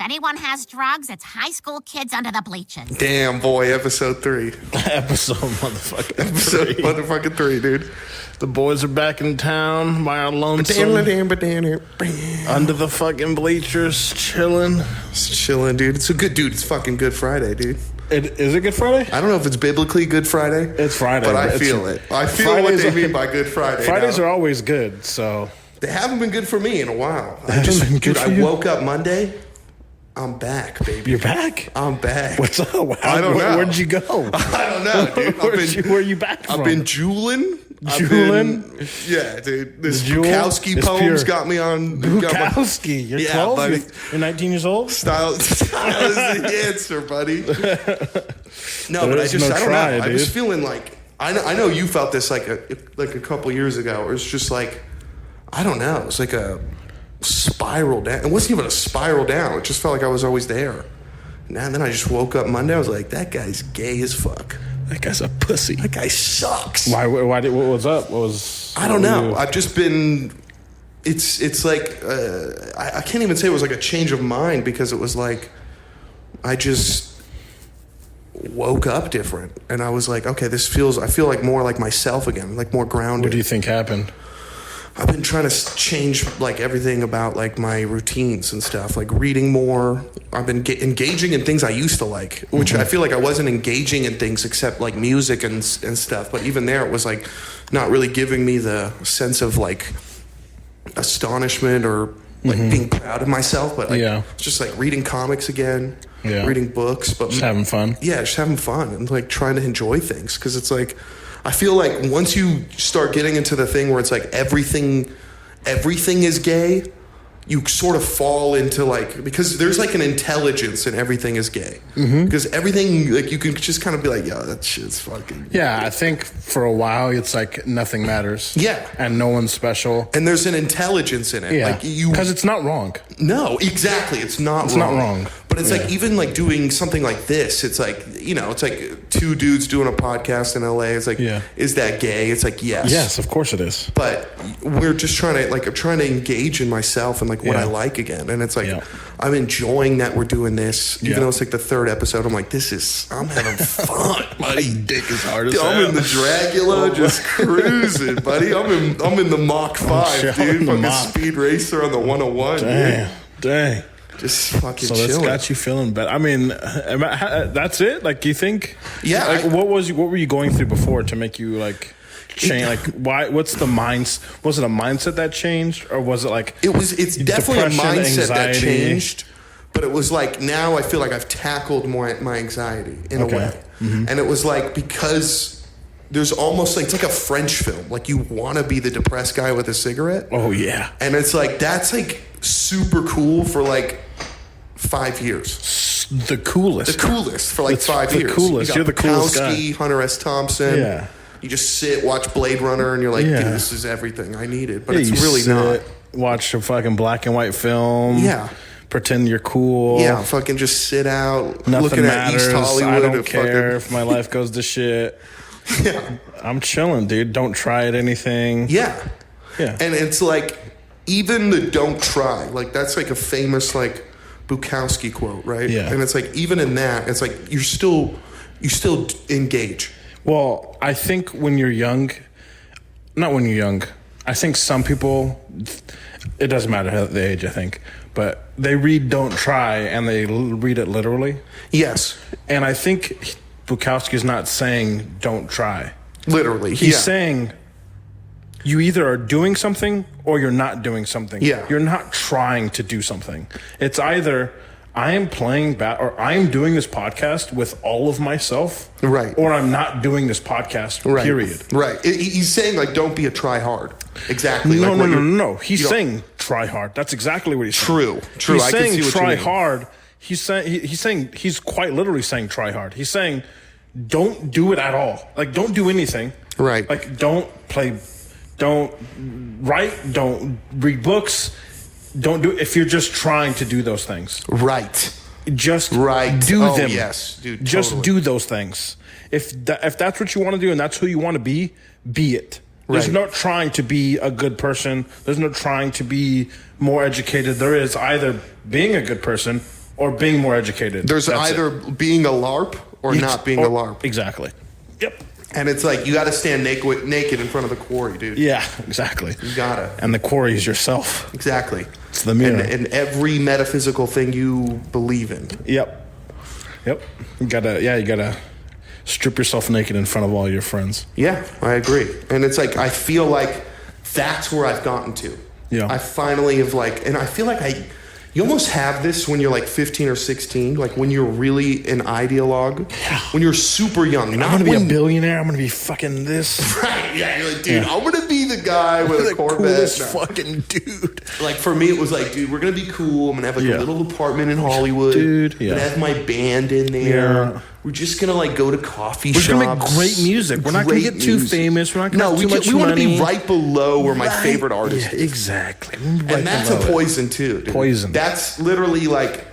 anyone has drugs, it's high school kids under the bleachers. Damn, boy, episode 3. Episode motherfucking 3, dude. The boys are back in town by our lonesome. Under the fucking bleachers, chilling. It's chilling, dude. It's a good, dude. It's fucking Good Friday, dude. Is it Good Friday? I don't know if it's biblically Good Friday. It's Friday. But I feel it. I feel what they mean by Good Friday. Fridays are always good, so. They haven't been good for me in a while. I woke up Monday. I'm back, baby. You're back? I'm back. What's up? I don't know. Where'd you go? I don't know, dude. Where are you back from? I've been jeweling. Yeah, dude. This Bukowski poems got me on. Bukowski. You're 12? Buddy. You're 19 years old? Style is the answer, buddy. No, but I don't know. I was feeling like, I know you felt this like a couple years ago, where it's just like, I don't know. It's like a spiral down. It wasn't even a spiral down. It just felt like I was always there. And then I just woke up Monday. I was like, that guy's gay as fuck. That guy's a pussy. That guy sucks. Why? What was up? I don't know. I've just been. It's like I can't even say it was like a change of mind, because it was like I just woke up different, and I was like, okay, I feel like more like myself again, like more grounded. What do you think happened? I've been trying to change like everything about like my routines and stuff, like reading more. I've been engaging in things I used to like, which I feel like I wasn't engaging in things except like music and stuff. But even there, it was like not really giving me the sense of like astonishment or like being proud of myself. But like, it's just like reading comics again, reading books, but just having fun. Yeah, just having fun and like trying to enjoy things, because it's like, I feel like once you start getting into the thing where it's like everything is gay, you sort of fall into like, because there's like an intelligence in everything is gay. Because everything, like you can just kind of be like, yo, that shit's fucking gay. Yeah, I think for a while it's like nothing matters. Yeah. And no one's special. And there's an intelligence in it. Yeah. Like because it's not wrong. No, exactly. It's not wrong. But it's like, even like doing something like this, it's like, it's like two dudes doing a podcast in LA. It's like, is that gay? It's like, yes. Yes, of course it is. But we're just trying to engage in myself and like what I like again. And it's like, I'm enjoying that we're doing this, even though it's like the 3rd episode. I'm like, I'm having fun, buddy. Dick is hard as hell. I'm in the Dragula, just cruising, buddy. I'm in the Mach 5, dude. Fucking speed racer on the 101. Dang. Just fucking so chilling. So that's got you feeling better. I mean, that's it? Like, you think? Yeah. Like, what were you going through before to make you, like, change? Like, why? What's the mindset? Was it a mindset that changed? Or was it, like, it's definitely a mindset that changed. But it was like, now I feel like I've tackled my anxiety in a way. And it was like, because there's almost like, it's like a French film. Like, you want to be the depressed guy with a cigarette. Oh, yeah. And it's like, that's like super cool for like 5 years. The coolest for like 5 years. The coolest. You're the coolest guy. Hunter S. Thompson. Yeah. You just sit, watch Blade Runner, and you're like, dude, this is everything I needed. But it's really not. Watch a fucking black and white film. Yeah. Pretend you're cool. Yeah, fucking just sit out. Nothing looking matters. At East Hollywood. I don't care if my life goes to shit. Yeah. I'm chilling, dude. Don't try at anything. Yeah. Yeah. And it's like, even the don't try, like that's like a famous like Bukowski quote, right? Yeah. And it's like, even in that, it's like you still engage. Well, I think when you're young, I think some people, it doesn't matter the age, I think, but they read don't try and they read it literally. Yes. And I think Bukowski's not saying don't try. Literally. He's saying you either are doing something or you're not doing something. Yeah. You're not trying to do something. It's either I am playing or I am doing this podcast with all of myself. Right. Or I'm not doing this podcast, period. Right. He's saying, like, don't be a try hard. Exactly. No. He's saying try hard. That's exactly what he's saying. True. He's I saying can see what try you mean. hard. He's saying he's quite literally saying try hard. He's saying don't do it at all. Like, don't do anything. Right. Like, don't write, don't read books, don't do, if you're just trying to do those things. Right. Just do them. Yes, dude. Just totally. do those things. If that's what you want to do and that's who you want to be it. There's no trying to be a good person. There's no trying to be more educated. There is either being a good person or being more educated. There's That's either being a LARP or not being a LARP. Exactly. Yep. And it's like, you got to stand naked in front of the quarry, dude. Yeah, exactly. You got to. And the quarry is yourself. Exactly. It's the mirror. And every metaphysical thing you believe in. Yep. You gotta strip yourself naked in front of all your friends. Yeah, I agree. And it's like, I feel like that's where I've gotten to. Yeah. I finally have and I feel like you almost have this when you're like 15 or 16, like when you're really an ideologue. Yeah. When you're super young. I'm going to be a billionaire. I'm going to be fucking this. Right. Yeah. You're like, dude, I'm going to be the guy with a Corvette. Coolest fucking dude. Like for me, it was like, dude, we're going to be cool. I'm going to have like a little apartment in Hollywood. Dude. I'm going to have my band in there. Yeah. We're just going to like go to coffee shops. We're going to make great music. We're not going to get too famous. We're not going to have too much money. We want to be right below where my favorite artist is. Exactly. Right, and that's a poison too, dude. Poison. That's literally like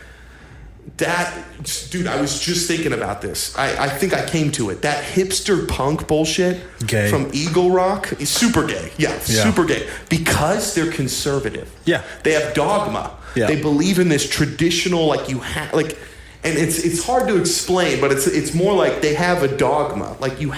that. Dude, I was just thinking about this. I think I came to it. That hipster punk bullshit from Eagle Rock is super gay. Yeah, super gay. Because they're conservative. Yeah. They have dogma. Yeah. They believe in this traditional, like you have, like, and it's hard to explain, but it's more like they have a dogma. Like it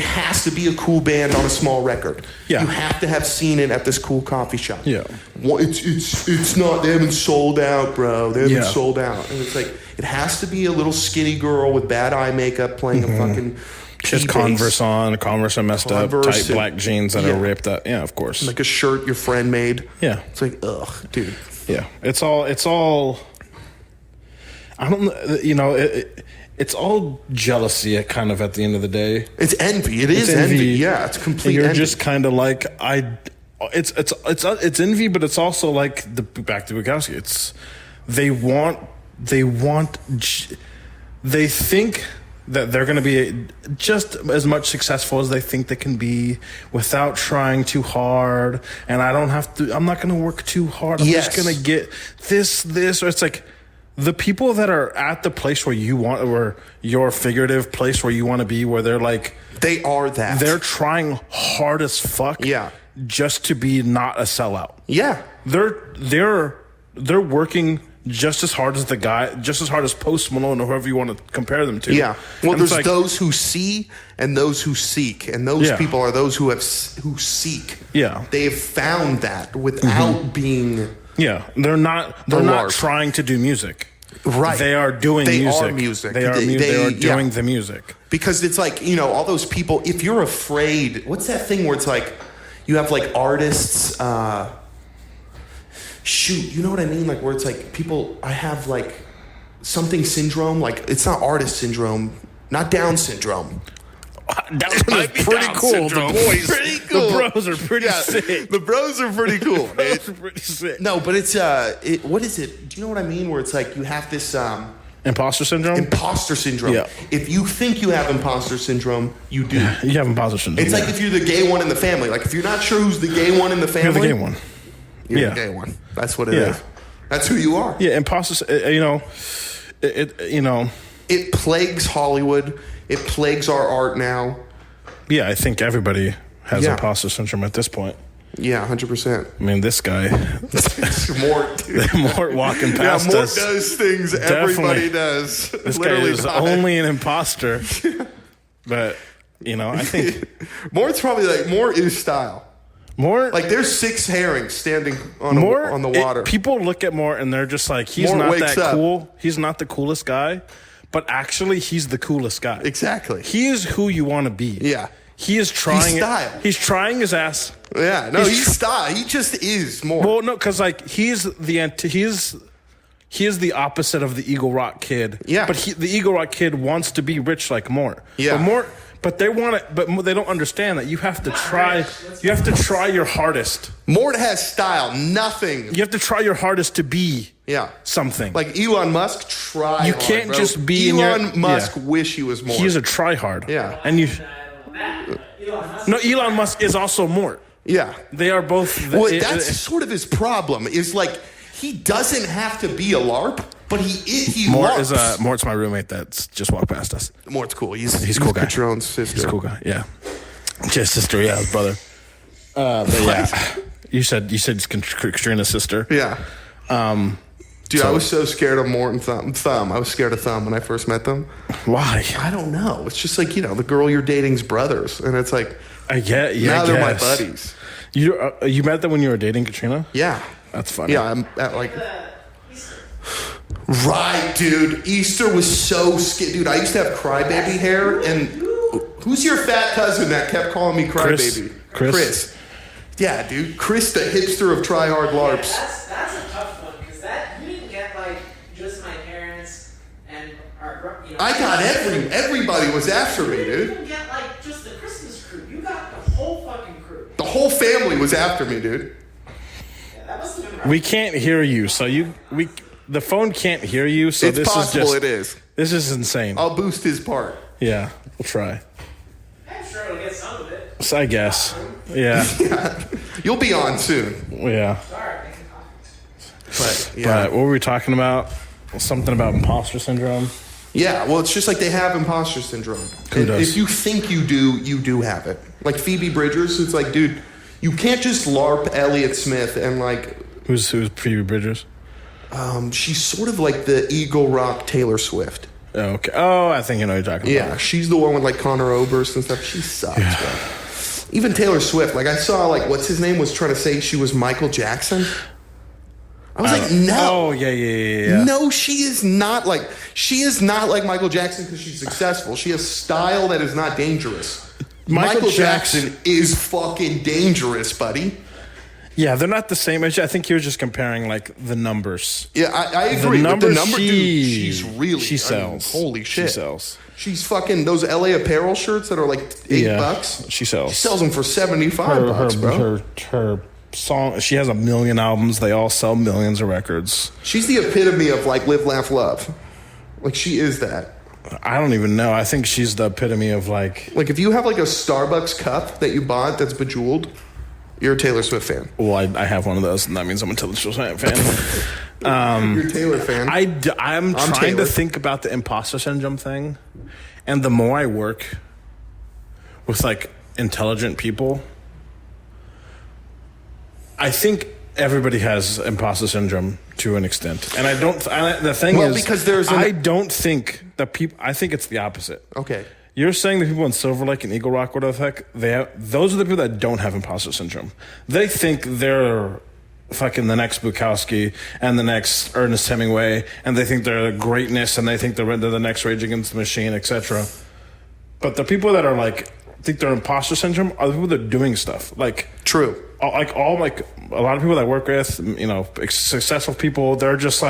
has to be a cool band on a small record. Yeah. You have to have seen it at this cool coffee shop. Yeah. It's not, they haven't sold out, bro. They haven't sold out. And it's like, it has to be a little skinny girl with bad eye makeup playing a fucking just Converse on. Converse are messed up. Tight black jeans that are ripped up. Yeah, of course. Like a shirt your friend made. Yeah. It's like, ugh, dude. Yeah. It's all I don't know, you know, it's all jealousy at the end of the day. It's envy. It's envy. Yeah, it's complete You're envy. just kind of like, it's envy, but it's also like back to Bukowski. They think that they're going to be just as much successful as they think they can be without trying too hard. And I'm not going to work too hard. I'm just going to get this, or it's like, the people that are at the place where you want, or your figurative place where you want to be, where they're like, they are that. They're trying hard as fuck. Yeah. Just to be not a sellout. Yeah. They're working just as hard as just as hard as Post Malone or whoever you want to compare them to. Yeah. Well, there's those who see and those who seek, and those people are those who seek. Yeah. They've found that without being. Yeah, they're not trying to do music. Right. They are doing music. They are music. They are doing the music. Because it's like, you know, all those people, if you're afraid, what's that thing where it's like, you have like artists, you know what I mean? Like where it's like people, I have like something syndrome, like it's not artist syndrome, not Down syndrome. Down syndrome is pretty cool. Syndrome. The boys, pretty cool. The bros are pretty sick. The bros are pretty cool. The bros are pretty sick. No, but it's what is it? Do you know what I mean? Where it's like you have this imposter syndrome. Imposter syndrome. Yeah. If you think you have imposter syndrome, you do. Yeah, you have imposter syndrome. It's like if you're the gay one in the family. Like if you're not sure who's the gay one in the family, you're the gay one. You're the gay one. That's what it is. That's who you are. Yeah, imposter. It plagues Hollywood. It plagues our art now. Yeah, I think everybody has imposter syndrome at this point. Yeah, 100%. I mean, this guy, Mort walking past Mort us. does things everybody does. This guy is only an imposter. But, I think Mort's probably like, Mort is style. Mort, like there's 6 herrings standing on the water. People look at Mort and they're just like, he's not that cool. He's not the coolest guy. But actually, he's the coolest guy. Exactly. He is who you want to be. Yeah. He is trying. He's style. He's trying his ass. Yeah. No, he's style. He just is more. Well, no, because like he is the opposite of the Eagle Rock Kid. Yeah. But the Eagle Rock Kid wants to be rich like Mort. Yeah. But they want it. But they don't understand that you have to try. You have to try your hardest. Mort has style. Nothing. You have to try your hardest to be. Something like Elon Musk. Try. You can't hard, just be. Elon Musk wish he was Mort. He's a tryhard. Yeah. And you. No, Elon Musk is also Mort. Yeah. They are both. That's sort of his problem. Is like he doesn't have to be a LARP, but he Mort LARPs. Mort's my roommate that's just walked past us. Mort's cool. He's cool guy. Patron's sister. He's a cool guy. Yeah. Just sister. Yeah, his brother. But yeah. You said it's Katrina's sister. Yeah. Dude, I was so scared of Morton Thumb. I was scared of Thumb when I first met them. Why? I don't know. It's just like, the girl you're dating's brothers. And it's like, now they're my buddies. You met them when you were dating Katrina? Yeah. That's funny. Yeah, I'm at right, dude. Easter was so scary. Dude, I used to have crybaby hair. And who's your fat cousin that kept calling me crybaby? Chris. Yeah, dude. Chris, the hipster of Try Hard Larps. That's a tough one because you didn't get just my parents and our. I got everybody was after me, dude. You didn't get just the Christmas crew. You got the whole fucking crew. The whole family was after me, dude. Yeah, that must have been rough. We can't hear you, so the phone can't hear you. So it's possible it is. This is insane. I'll boost his part. Yeah, we'll try. I'm sure it'll get some of it. So I guess. Yeah. Yeah. You'll be on soon. Yeah. Sorry. But what were we talking about? Something about imposter syndrome. Yeah, well, it's just like they have imposter syndrome. Who does? If you think you do have it. Like Phoebe Bridgers, it's like, dude, you can't just LARP Elliott Smith and Who's Phoebe Bridgers? She's sort of like the Eagle Rock Taylor Swift. Oh, okay. Oh, I think you know what you're talking about. Yeah, she's the one with Connor Oberst and stuff. She sucks, bro. Even Taylor Swift, I saw what's his name was trying to say she was Michael Jackson. I was like, no. Oh, yeah. No, she is not like Michael Jackson because she's successful. She has style that is not dangerous. Michael Jackson is fucking dangerous, buddy. Yeah, they're not the same. I think you're just comparing the numbers. Yeah, I agree. The numbers, dude, she's really. She sells. Holy shit. She sells. She's fucking those LA apparel shirts that are $8. She sells. She sells them for $75, bro. Her song. She has 1 million albums. They all sell millions of records. She's the epitome of live, laugh, love. She is that. I don't even know. I think she's the epitome of if you have a Starbucks cup that you bought that's bejeweled, you're a Taylor Swift fan. Well, I have one of those, and that means I'm a Taylor Swift fan. You're a Taylor fan. I'm trying Taylor. to think about the imposter syndrome thing, and the more I work with intelligent people, I think everybody has imposter syndrome to an extent, and I don't. The thing is, because I don't think that people. I think it's the opposite. Okay. You're saying the people in Silver Lake and Eagle Rock, whatever the heck, those are the people that don't have imposter syndrome. They think they're fucking the next Bukowski and the next Ernest Hemingway, and they think they're greatness, and they think they're the next Rage Against the Machine, etc. But the people that are think they're imposter syndrome are the people that are doing stuff. True. A lot of people that I work with, successful people, they're just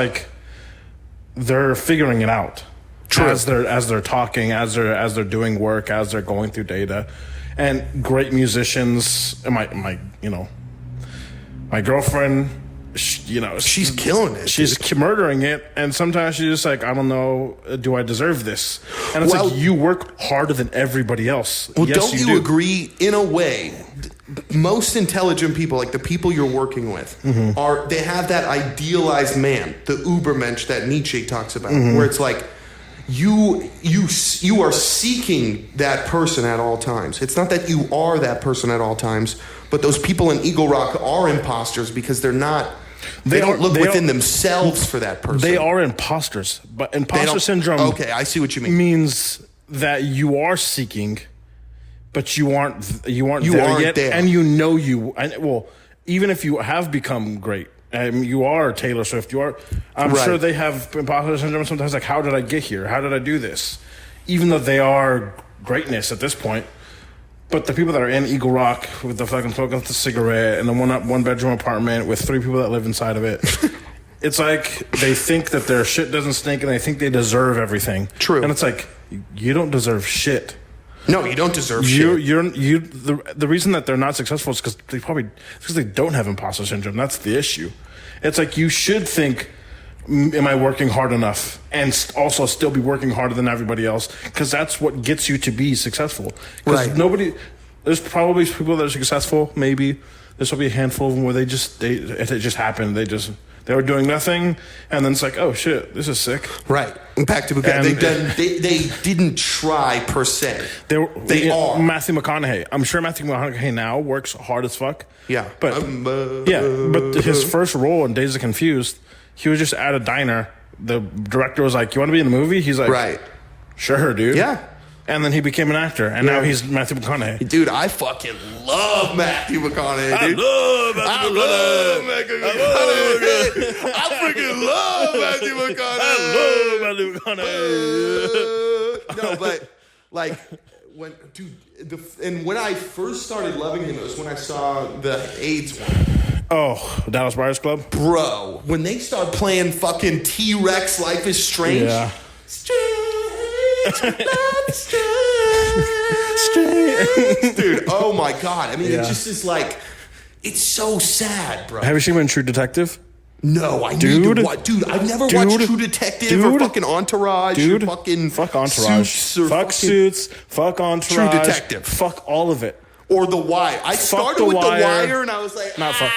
they're figuring it out. True. As they're talking, as they're doing work, as they're going through data, and great musicians. And my girlfriend, she's killing it. She's murdering it, and sometimes she's just I don't know, do I deserve this? And it's you work harder than everybody else. Well, yes, don't you do. agree? In a way, most intelligent people, the people you're working with, they have that idealized man, the Ubermensch that Nietzsche talks about, where it's you are seeking that person at all times. It's not that you are that person at all times, but those people in Eagle Rock are imposters because they're not. They don't look within themselves for that person. They are imposters, but imposter syndrome. Okay, I see what you mean. Means that you are seeking, but you aren't there yet, there. and even if you have become great. You are Taylor Swift. I'm sure they have imposter syndrome sometimes. How did I get here? How did I do this? Even though they are greatness at this point. But the people that are in Eagle Rock with the fucking smoking the cigarette and the one bedroom apartment with 3 people that live inside of it, it's they think that their shit doesn't stink and they think they deserve everything. True. And it's you don't deserve shit. No, you don't deserve shit. The reason that they're not successful is because they don't have imposter syndrome. That's the issue. It's you should think, am I working hard enough? And also still be working harder than everybody else, because that's what gets you to be successful. Because there's probably people that are successful, maybe. There's probably a handful of them where it just happened. They were doing nothing, and then it's oh shit, this is sick. Right. Back to they didn't try per se. They are. Matthew McConaughey. I'm sure Matthew McConaughey now works hard as fuck. Yeah. But but his first role in Days of Confused, he was just at a diner. The director was like, "You want to be in the movie?" He's like, Right. "Sure, dude." Yeah. And then he became an actor, and now he's Matthew McConaughey. Dude, I fucking love Matthew McConaughey, dude. I love Matthew McConaughey. I freaking love Matthew McConaughey. I love Matthew McConaughey. No, but like when I first started loving him, it was when I saw the AIDS one. Oh, Dallas Buyers Club? Bro, when they start playing fucking T-Rex Life is Strange. Yeah. Strange, dude, oh my God. I mean, it just is like, it's so sad, bro. Have you seen True Detective? No, I need to watch. Dude, I've never watched True Detective or fucking Entourage or fucking fuck Entourage. Fuck Suits. Fuck Entourage. True Detective. Fuck all of it. Or The Wire. I started with The Wire and I was like, Not fuck.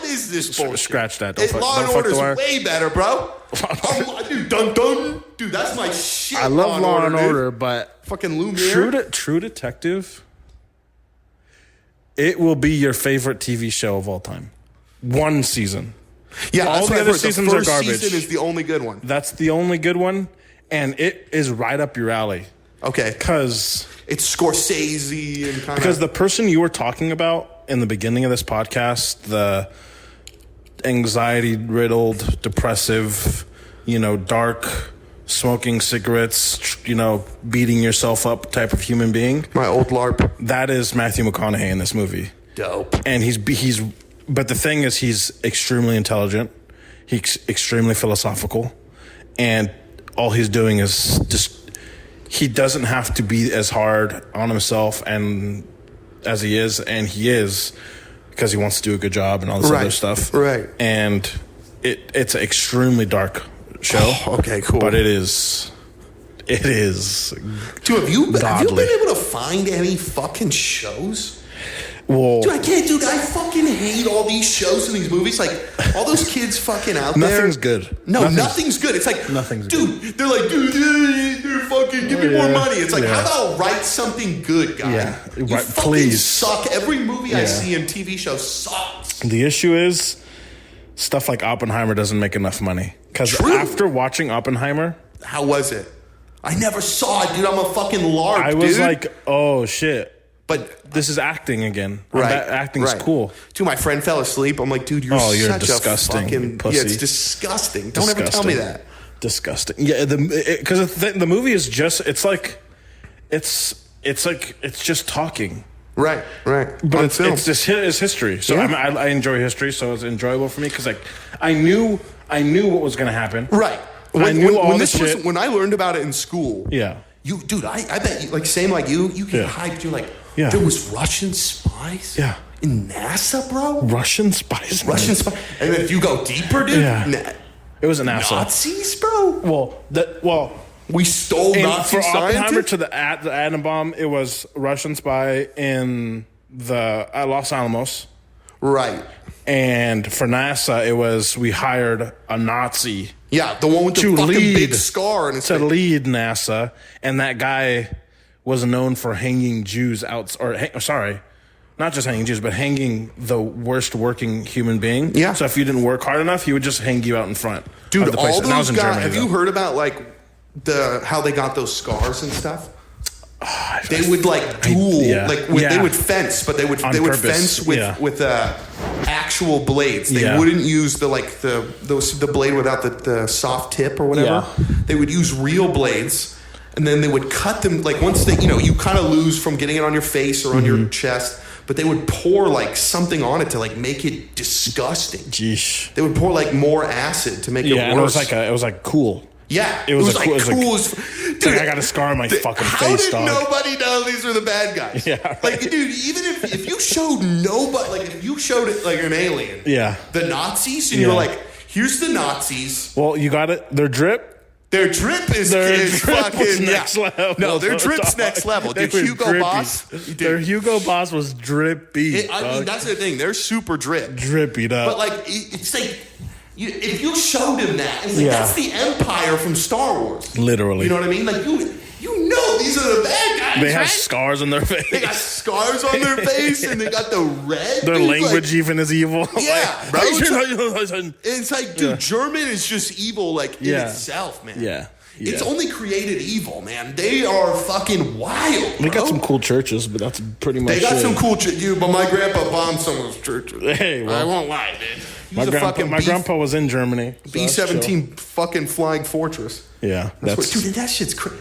what is this bullshit? Scratch that. Law and Order's way better, bro. Dude, dun. Dude, that's my shit. I love Law and Order, but fucking Lumiere. True Detective, it will be your favorite TV show of all time. One season. Yeah, all the other seasons are garbage. The season is the only good one. That's the only good one, and it is right up your alley. Okay. Because it's Scorsese and kind of... Because the person you were talking about in the beginning of this podcast, the anxiety-riddled, depressive, dark, smoking cigarettes, beating yourself up type of human being. My old Larp. That is Matthew McConaughey in this movie. Dope. And but the thing is, he's extremely intelligent. He's extremely philosophical. And all he's doing is just... He doesn't have to be as hard on himself and as he is, because he wants to do a good job and all this other stuff. Right. And it's an extremely dark show. Oh, okay, cool. But it is. Dude, have you been able to find any fucking shows? Well, dude, I can't, dude. I fucking hate all these shows and these movies. Like, all those kids fucking out there. Nothing's good. No, nothing's good. It's like, nothing's good. They're like, they're fucking, give me more money. It's like, how about write something good, guy? Yeah, you right, fucking please. suck. Every movie I see in TV show sucks. The issue is, stuff like Oppenheimer doesn't make enough money. Because after watching Oppenheimer... How was it? I never saw it, dude. I'm a fucking larp, I was like, oh, shit. But this is acting again. Right. Acting's cool. Dude, my friend fell asleep. I'm like, dude, you're such disgusting a fucking pussy. Yeah, it's disgusting. Don't ever tell me that. Disgusting. Yeah, because the movie is just it's just talking. Right. But it's history. So I enjoy history, so it's enjoyable for me because I knew what was going to happen. Right. When I learned about it in school. Yeah. Dude, I bet you, same like you get hyped. You're like, there was Russian spies? Yeah. In NASA, bro? Russian spies? And then if you go deeper, dude, it was a NASA. Nazis, bro? We stole Nazi for Oppenheimer scientists? to the atom bomb, it was Russian spy in at Los Alamos. Right. And for NASA, it was we hired a Nazi. Yeah, the one with the fucking big scar. And to lead NASA. And that guy was known for hanging Jews out. Not just hanging Jews, but hanging the worst working human being. Yeah. So if you didn't work hard enough, he would just hang you out in front. Dude, of the place. all those guys, Germany, have you heard about how they got those scars and stuff? They would duel, they would fence, but they would fence with actual blades. They wouldn't use the blade without the soft tip or whatever. Yeah. They would use real blades, and then they would cut them. Once they, you kind of lose from getting it on your face or on your chest, but they would pour something on it to make it disgusting. Jeez. They would pour more acid to make it worse. And it was cool. Yeah, it was cool. Dude, I got a scar on my fucking face, dog. How did nobody know these were the bad guys? Yeah, right. Dude, even if you showed nobody, if you showed it an alien, the Nazis, and you're like, here's the Nazis. Well, you got it. Their drip is fucking next level. No, their drip's next level. Dude, Hugo Boss. Their Hugo Boss was drippy. I mean, that's the thing. They're super dripped up. But it's if you showed him that, it's that's the Empire from Star Wars. Literally. You know what I mean? You No, these are the bad guys. They have right? scars on their face. They got scars on their face, and they got the red. Their dude, language like, even is evil. Yeah, bro. Like, It's like, dude, German is just evil, like in Yeah. itself, man. Yeah. It's only created evil, man. They are fucking wild. They bro. got some cool churches, but that's pretty much They got it. some cool dude. But my grandpa bombed some of those churches. Hey, well, I won't lie, dude. my grandpa was in Germany. So B-17 fucking flying fortress. Yeah, Dude, that shit's crazy.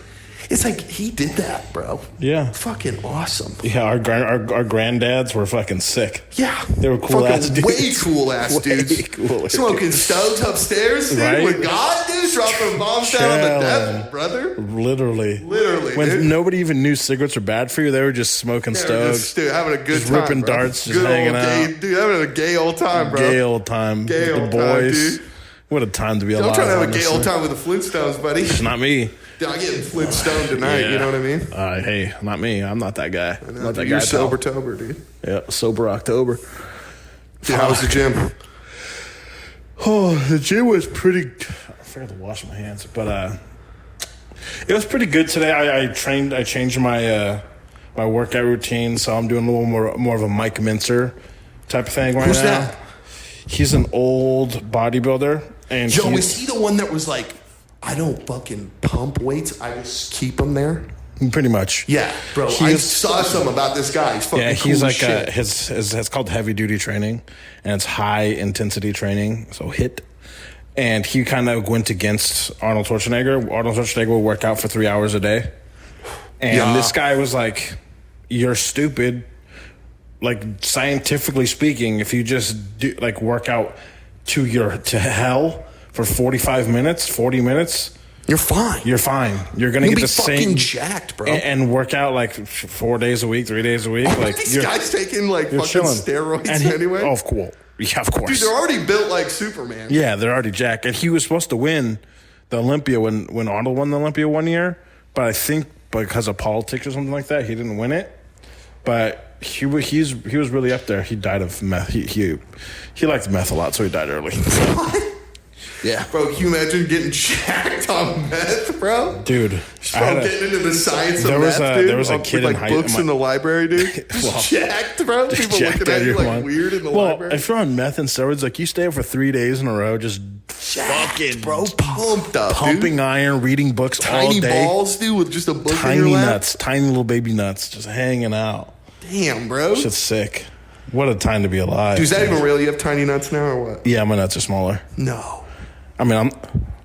It's like he did that, bro. Yeah. Fucking awesome. Yeah, our granddads were fucking sick. Yeah. They were cool fucking ass dudes. Way cool ass dudes. Cooler Smoking dudes. stoves upstairs, dude, Right? with God, dude, dropping bombs down on the Chilling. devil, brother. Literally, Literally, when dude. nobody even knew cigarettes were bad for you, they were just smoking They're stoves, just, dude, having a good just time, ripping bro. darts, just Good hanging old out. Gay, dude, having a gay old time, bro. Gay old time, Gay with old the time, boys. dude. What a time to be alive! I'm trying to have a gay honestly. old time with the Flintstones, buddy. It's not me. Dude, I'm getting Flintstone tonight, Yeah. you know what I mean? Hey, not me. I'm not that guy. I'm not that You're guy. sober pal. tober, dude. Yeah, sober October. Dude, how was the gym? Oh, the gym was pretty. I forgot to wash my hands, but it was pretty good today. I changed my my workout routine, so I'm doing a little more of a Mike Mincer type of thing right Who's now. that? He's an old bodybuilder, and Yo, he's is he the one that was like, I don't fucking pump weights, I just keep them there? pretty much. Yeah, bro. He I is- saw something about this guy. He's fucking Yeah, cool he's as like shit. his it's called heavy duty training, and it's high intensity training, so HIIT. And he kind of went against Arnold Schwarzenegger. Arnold Schwarzenegger would work out for 3 hours a day, and Yeah. this guy was like, "You're stupid." Like scientifically speaking, if you just do like work out to hell for 45 minutes, 40 minutes, You're fine. you're fine. You're gonna You'll get be the fucking same jacked, bro. and work out like 4 days a week, 3 days a week. Like These you're, guys taking like you're fucking chilling. steroids And he- anyway. Oh, cool. Yeah, of course. Dude, they're already built like Superman. Yeah, they're already jacked. And he was supposed to win the Olympia when Arnold won the Olympia one year, but I think because of politics or something like that, he didn't win it. But he was really up there. He died of meth. He liked meth a lot, so he died early. Yeah, Bro, can you imagine getting jacked on meth, bro? dude. Bro, getting into the science of there was meth, a- dude. there was a with, kid like in high- books in the library, dude. Well, Jacked, bro. People jacked looking at you like everyone. weird in the well, library. if you're on meth and steroids, like you stay up for 3 days in a row, just Jacked, fucking bro, pumped up, pumping dude. iron, reading books Tiny all day. balls, dude, with just a book in Tiny your lap. nuts, tiny little baby nuts, just hanging out. Damn, bro. Shit's sick. What a time to be alive. Dude, is that even real? You have tiny nuts now or what? Yeah, my nuts are smaller. No. I mean, I'm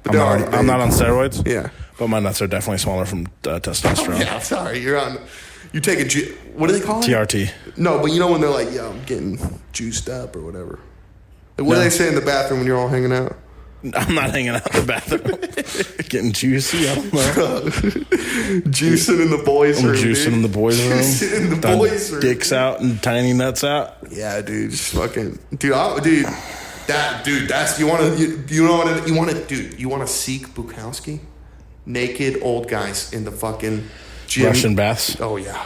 they're already not big. on steroids. Yeah. But my nuts are definitely smaller from testosterone. Yeah, sorry. You're on. You take a what do they call it? TRT. No, but you know when they're like, yo, I'm getting juiced up or whatever. Like, what do No. they say in the bathroom when you're all hanging out? I'm not hanging out in the bathroom. Getting juicy. I don't know. Juicing in the boys' I'm room. juicing dude. in the boys' room. Juicing in the Done boys' room. Dicks out and tiny nuts out. Yeah, dude. Just fucking. Dude, that's. You want to seek Bukowski? Naked old guys in the fucking gym. Russian baths. Oh, yeah.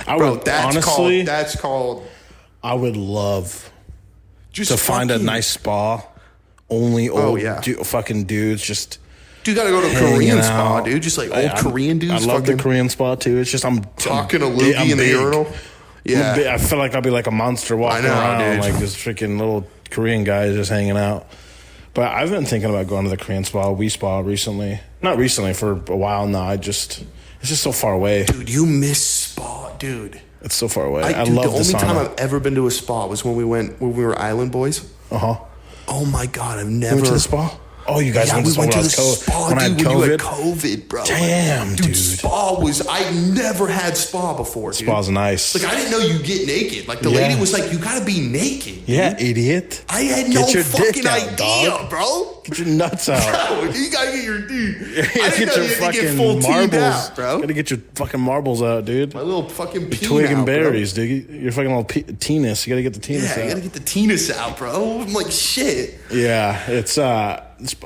Bro, honestly, that's called. I would love Just to find a fucking- nice spa. Only old yeah. fucking dudes just Dude, you gotta go to a hanging Korean spa, out. dude. Just like old Korean dudes. I love fucking the Korean spa too. It's just I'm talking a loogie I'm in the big. urinal. Yeah. I feel like I'll be like a monster walking I know, around dude. like this freaking little Korean guy just hanging out. But I've been thinking about going to the Korean spa, spa recently. Not recently, for a while now. It's just so far away. Dude, you miss spa, dude. It's so far away. I Dude, love the only sauna. time I've ever been to a spa was when we were island boys. Uh-huh. Oh my god, I've You never went to the spa? Oh, you guys Yeah, went we to went to when I the was spa, when I had dude, when you had COVID? COVID, bro. Damn, dude. Spa was, I never had spa before, dude. Spa's nice. Like, I didn't know you get naked. Like, the Yeah. lady was like, you gotta be naked. Yeah, idiot. I had Get no your fucking dick out, idea, dog. bro. Get your nuts out. Bro, you gotta get your dude. I You didn't get know your you had to get fucking full teed marbles. out, bro. Gotta get your fucking marbles out, dude. My little fucking peen Twig and out, bro. berries, dude. Your fucking little penis. You gotta get the penis Yeah, out. you gotta get the penis out, bro. I'm like, shit. Yeah,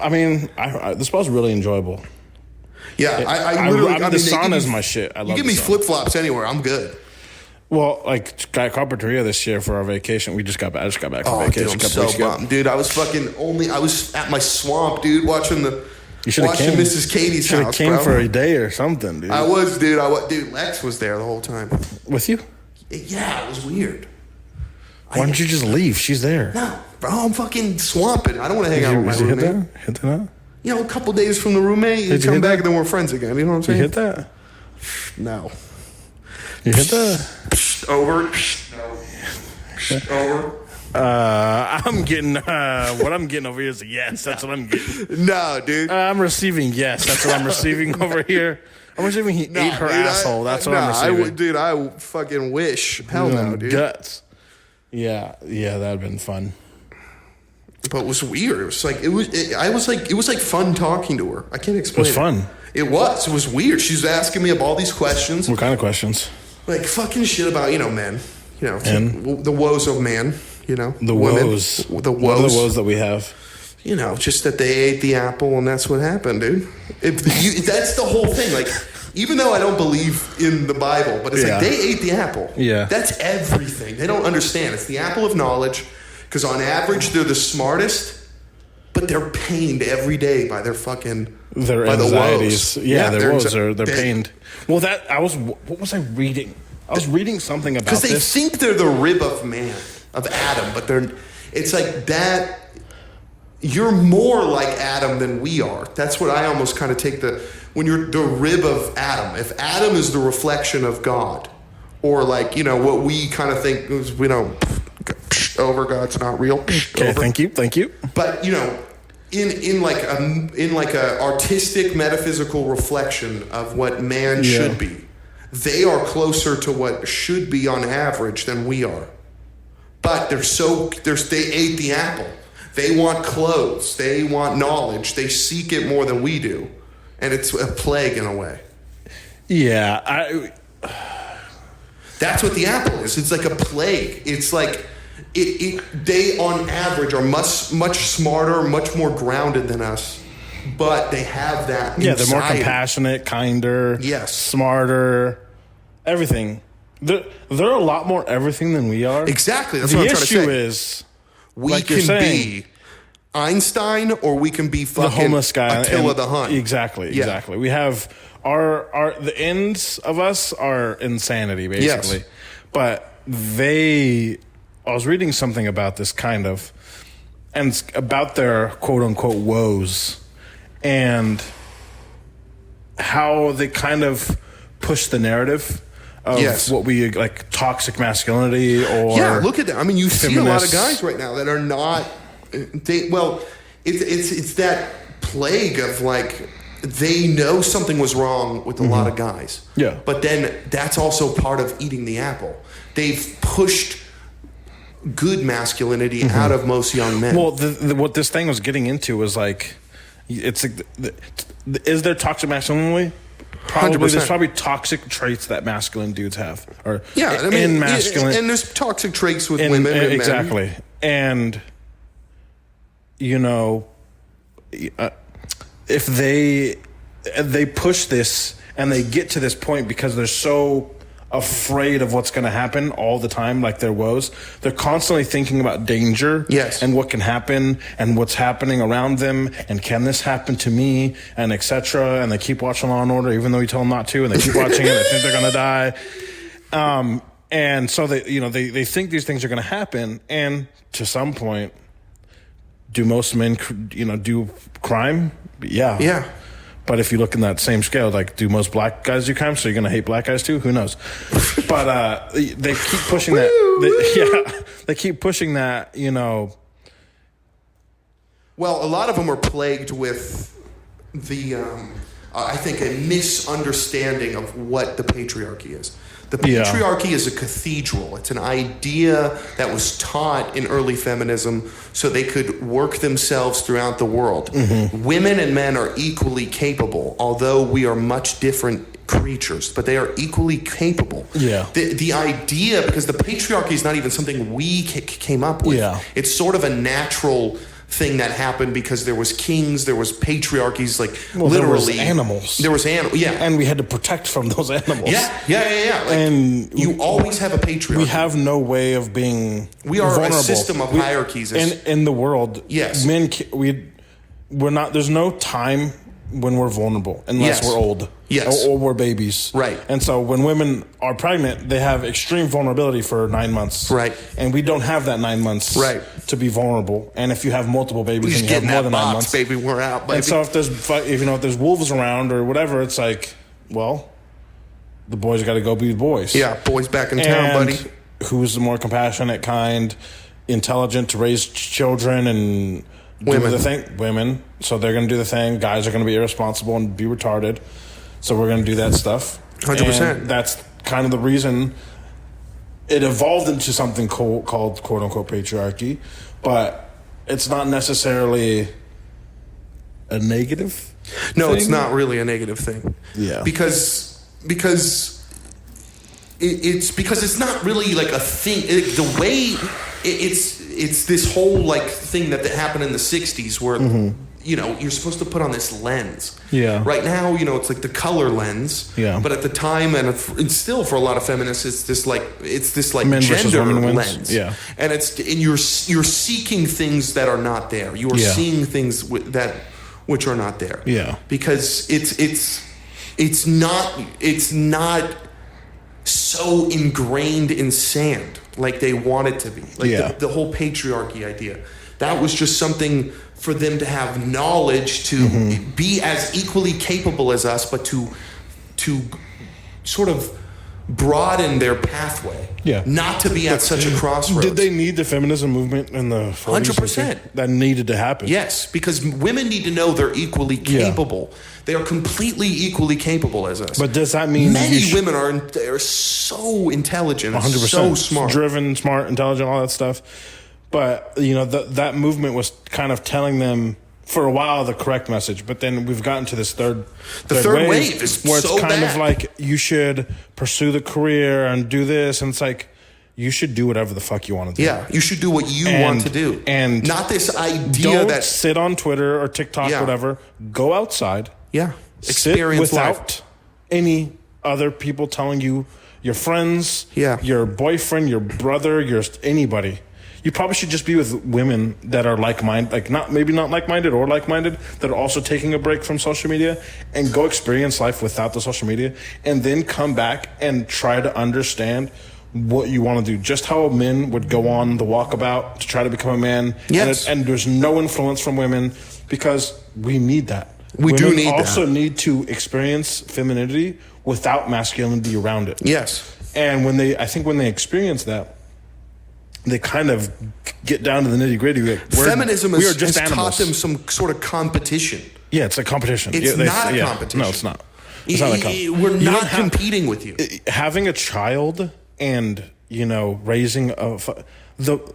I mean, the spa's really enjoyable. Yeah, I literally. the sauna's my shit. I You love give the me sauna. flip flops anywhere, I'm good. Well, like at Carpinteria this year for our vacation, I just got back from Oh, vacation dude, a I'm couple so weeks ago. bummed, dude. I was at my swamp, dude, watching the You should have watching came. Mrs. Katie's Should have house, came bro. for a day or something, dude. I was, dude. Dude, Lex was there the whole time. With you? Yeah, it was weird. Why don't you just leave? She's there. No, bro, I'm fucking swamping. I don't want to hang out with my Did you hit roommate. that? Hit that? You know, a couple days from the roommate, you Did you come hit back that? and then we're friends again. You know what I'm You saying? hit that? No. You hit that? Over. No. Over. I'm getting what I'm getting over here is a yes. That's what I'm getting. No, dude. I'm receiving yes. That's what I'm receiving over here. I'm receiving he ate her dude, asshole. That's what I'm receiving. Dude, I fucking wish. Hell no, dude. Guts. Yeah, that'd been fun. But it was weird. It was like it was like fun talking to her. I can't explain. It was fun. It was weird. She's asking me of all these questions, What kind of questions? like fucking shit about men, And? the woes of man, The women, woes. the What are woes, the woes that we have? just that they ate the apple and that's what happened, dude. That's the whole thing. Like, even though I don't believe in the Bible, but it's Yeah. like they ate the apple. Yeah. That's everything. They don't understand. It's the apple of knowledge, because on average they're the smartest, but they're pained every day by their fucking Their by anxieties. the woes. Yeah, their woes anxi- are they're pained. Well, what was I reading? I was reading something about because they this. think they're the rib of man, of Adam, but it's like that. You're more like Adam than we are. That's what I almost kind of take when you're the rib of Adam. If Adam is the reflection of God, or like, what we kind of think is, over, God's not real. Okay, over. thank you. But in like a artistic metaphysical reflection of what man should be, they are closer to what should be on average than we are. But they ate the apple. They want clothes. They want knowledge. They seek it more than we do, and it's a plague in a way. Yeah, That's what the apple is. It's like a plague. It's like they on average are much smarter, much more grounded than us, but they have that. yeah, they're more anxiety. compassionate, kinder, Yes. smarter, everything. They're a lot more everything than we are. Exactly. That's The what I'm trying to issue say. is We like you're can saying, be Einstein, or we can be the fucking homeless guy, Attila and- the Hun. Exactly. Yeah. We have the ends of us are insanity, basically. Yes. But I was reading something about this kind of, and it's about their quote unquote woes, and how they kind of push the narrative of Yes. what we like toxic masculinity or Yeah, look at that. I mean, you see a lot of feminists. guys right now that are not. It's that plague of like they know something was wrong with a lot of guys. Yeah. But then that's also part of eating the apple. They've pushed good masculinity out of most young men. Well, what this thing was getting into was like, it's like, is there toxic masculinity? Probably. 100%. There's probably toxic traits that masculine dudes have, or yeah, I mean, in masculine, and there's toxic traits with women and men. exactly. And if they push this and they get to this point because they're so afraid of what's going to happen all the time, like their woes, they're constantly thinking about danger, Yes. and what can happen and what's happening around them, and can this happen to me, and etc. And they keep watching Law and Order even though you tell them not to, and they keep watching it. They think they're going to die, and so they think these things are going to happen. And to some point, do most men do crime? Yeah. But if you look in that same scale, like, do most black guys do crime? So you're going to hate black guys too? Who knows? But they keep pushing that. They keep pushing that, Well, a lot of them are plagued with I think, a misunderstanding of what the patriarchy is. The patriarchy is a cathedral. It's an idea that was taught in early feminism so they could work themselves throughout the world. Mm-hmm. Women and men are equally capable, although we are much different creatures, but they are equally capable. Yeah. The idea, because the patriarchy is not even something we came up with. Yeah. It's sort of a natural thing that happened because there was kings, there was patriarchies, like literally there was animals. There was animals, yeah, and we had to protect from those animals. Yeah. Like, and you always have a patriarchy. We have no way of being. We are vulnerable. a system of hierarchies. In the world. Yes. Men. We're not. There's no time when we're vulnerable, unless Yes. we're old. Yes. Or we're babies. Right. And so when women are pregnant, they have extreme vulnerability for 9 months. Right. And we don't have that 9 months Right. to be vulnerable. And if you have multiple babies We and just you have getting more that than 9 box, months. baby. We're out, baby. And so if there's wolves around or whatever, it's like, well, the boys got to go be the boys. Yeah, boys back in town, And buddy. who's the more compassionate, kind, intelligent to raise children and Women. do the thing? Women. So they're going to do the thing. Guys are going to be irresponsible and be retarded. So we're going to do that stuff. 100%. And that's kind of the reason it evolved into something called quote unquote patriarchy, but it's not necessarily a negative. No, thing. it's not really a negative thing. Yeah. Because it's not really like a thing. The way it's this whole like thing that happened in the 60s where you know, you're supposed to put on this lens. Yeah. Right now, you know, it's like the color lens. Yeah. But at the time, and still for a lot of feminists, it's this like Men versus gender women wins. lens. Yeah. And you're seeking things that are not there. You are seeing things which are not there. Yeah. Because it's not so ingrained in sand like they want it to be. Like the whole patriarchy idea. That was just something for them to have knowledge to be as equally capable as us, but to sort of broaden their pathway. Yeah. Not to be at such a crossroads. Did they need the feminism movement in the 40s? 100%. That needed to happen. Yes, because women need to know they're equally capable. They are completely equally capable as us. But does that mean many women are so intelligent, 100%, so smart, driven, smart, intelligent, all that stuff? But you know that movement was kind of telling them for a while the correct message, but then we've gotten to this third wave is where it's so kind bad. of like you should pursue the career and do this, and it's like you should do whatever the fuck you want to do. Yeah, you should do what you want to do, and not this idea don't that sit on Twitter or TikTok, whatever. Go outside. Yeah, Experience sit without life. Any other people telling you, your friends, Yeah. your boyfriend, your brother, anybody. You probably should just be with women that are like-minded, like not like-minded or like-minded, that are also taking a break from social media, and go experience life without the social media, and then come back and try to understand what you want to do. Just how men would go on the walkabout to try to become a man. Yes. And there's no influence from women because we need that. We do need that. also need to experience femininity without masculinity around it. Yes. And I think when they experience that, they kind of get down to the nitty gritty. Feminism we are has just taught animals. them some sort of competition. Yeah, it's a competition. It's not a competition. No, it's not. It's not a We're not competing with you. Having a child and raising the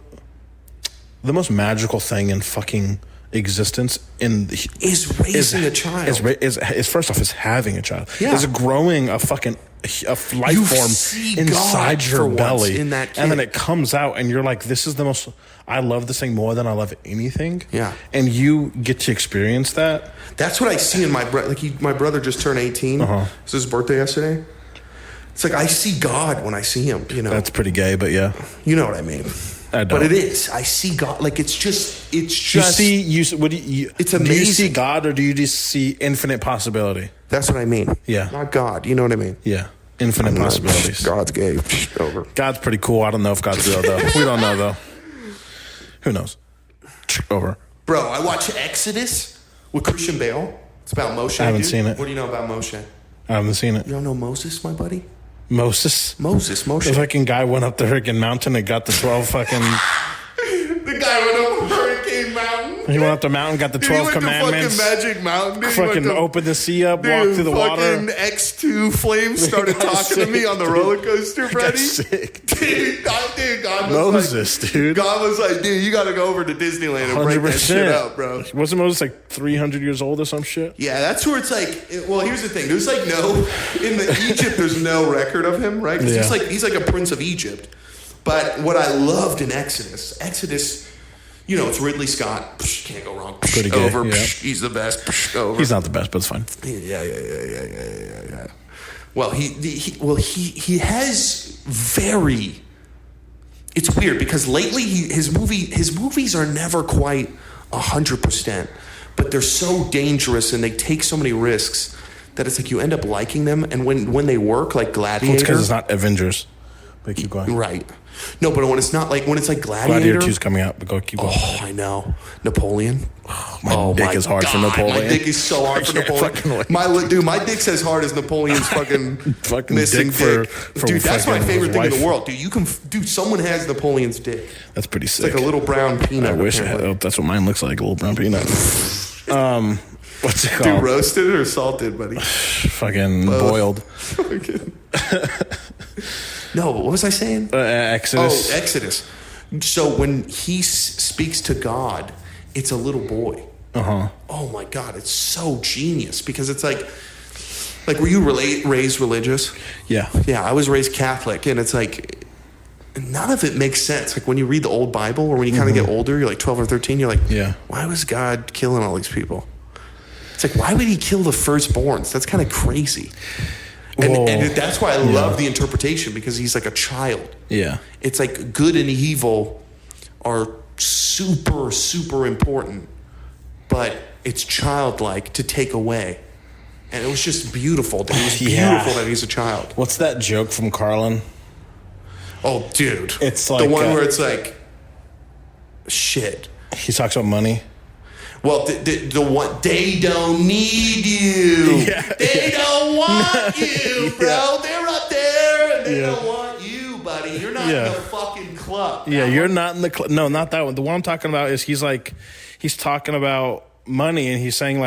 most magical thing in fucking existence is raising a child. Is first off is having a child. Yeah. Is growing a life You form see inside God your for once belly in that kid. and then it comes out and you're like, this is the most, I love this thing more than I love anything. Yeah. And you get to experience that. That's what I see in my brother. Like my brother just turned 18. It was his birthday yesterday. It's like I see God when I see him. That's pretty gay, but yeah. You know what I mean. I don't. But it is. I see God. Like it's just. It's What do you? It's Do you see amazing. God or do you just see infinite possibility? That's what I mean. Yeah. Not God. You know what I mean. Yeah. Infinite possibilities. God's gay. Over. God's pretty cool. I don't know if God's real though. We don't know though. Who knows? Over. Bro, I watched Exodus with Christian Bale. It's about Moshe. I haven't dude. seen it. What do you know about Moshe? I haven't seen it. You don't know Moses, my buddy? Moses. Moshe. The fucking guy went up the freaking mountain and got the 12 fucking. The guy went up Hurricane Mountain. He went up the mountain, got the 12 commandments. To fucking Magic Mountain. Dude. Fucking opened the sea up, walked through the water. Fucking X2 Flames started talking to me on the roller coaster, Freddie. Sick. Dude, God was Moses, like, dude. God was like, dude, you got to go over to Disneyland and break that shit up, bro. Wasn't Moses like 300 years old or some shit? Yeah, that's where it's like. Well, here's the thing. There's like in Egypt. There's no record of him, right? 'Cause he's like a prince of Egypt. But what I loved in Exodus, it's Ridley Scott. Can't go wrong. Pretty gay, Over. yeah. He's the best. Over. He's not the best, but it's fine. Yeah. Well, he has very. It's weird because lately his movies are never quite 100%, but they're so dangerous and they take so many risks that it's like you end up liking them. And when they work, like Gladiator, Well, it's because it's not Avengers. But keep going. right? No, but when it's not like when it's like Gladiator 2's coming out, but go keep going. Oh, I know. Napoleon. My dick is hard for Napoleon. My dick is so hard for Napoleon. My dick's as hard as Napoleon's fucking missing dick. Dude, that's my favorite thing in the world. Dude, someone has Napoleon's dick. That's pretty sick. It's like a little brown peanut. I wish I had. That's what mine looks like, a little brown peanut. What's it called? Dude, roasted or salted, buddy? Fucking boiled. No, what was I saying? Exodus. Oh, Exodus. So when he speaks to God, it's a little boy. Uh-huh. Oh my God, it's so genius because it's like were you raised religious? Yeah. Yeah, I was raised Catholic, and it's like none of it makes sense. Like when you read the old Bible, or when you kind of get older, you're like 12 or 13, you're like, yeah, why was God killing all these people? It's like, why would he kill the firstborns? That's kind of crazy. And that's why I love the interpretation, because he's like a child. Yeah. It's like good and evil are super, super important, but it's childlike to take away. And it was just beautiful. It was beautiful that he's a child. What's that joke from Carlin? Oh, dude. It's like the one where it's like, shit. He talks about money. Well, the one, they don't need you. Yeah, they don't want you, bro. Yeah. They're up there, and they don't want you, buddy. You're not in the fucking club. Yeah, you're not in the club. No, not that one. The one I'm talking about is he's talking about money, and he's saying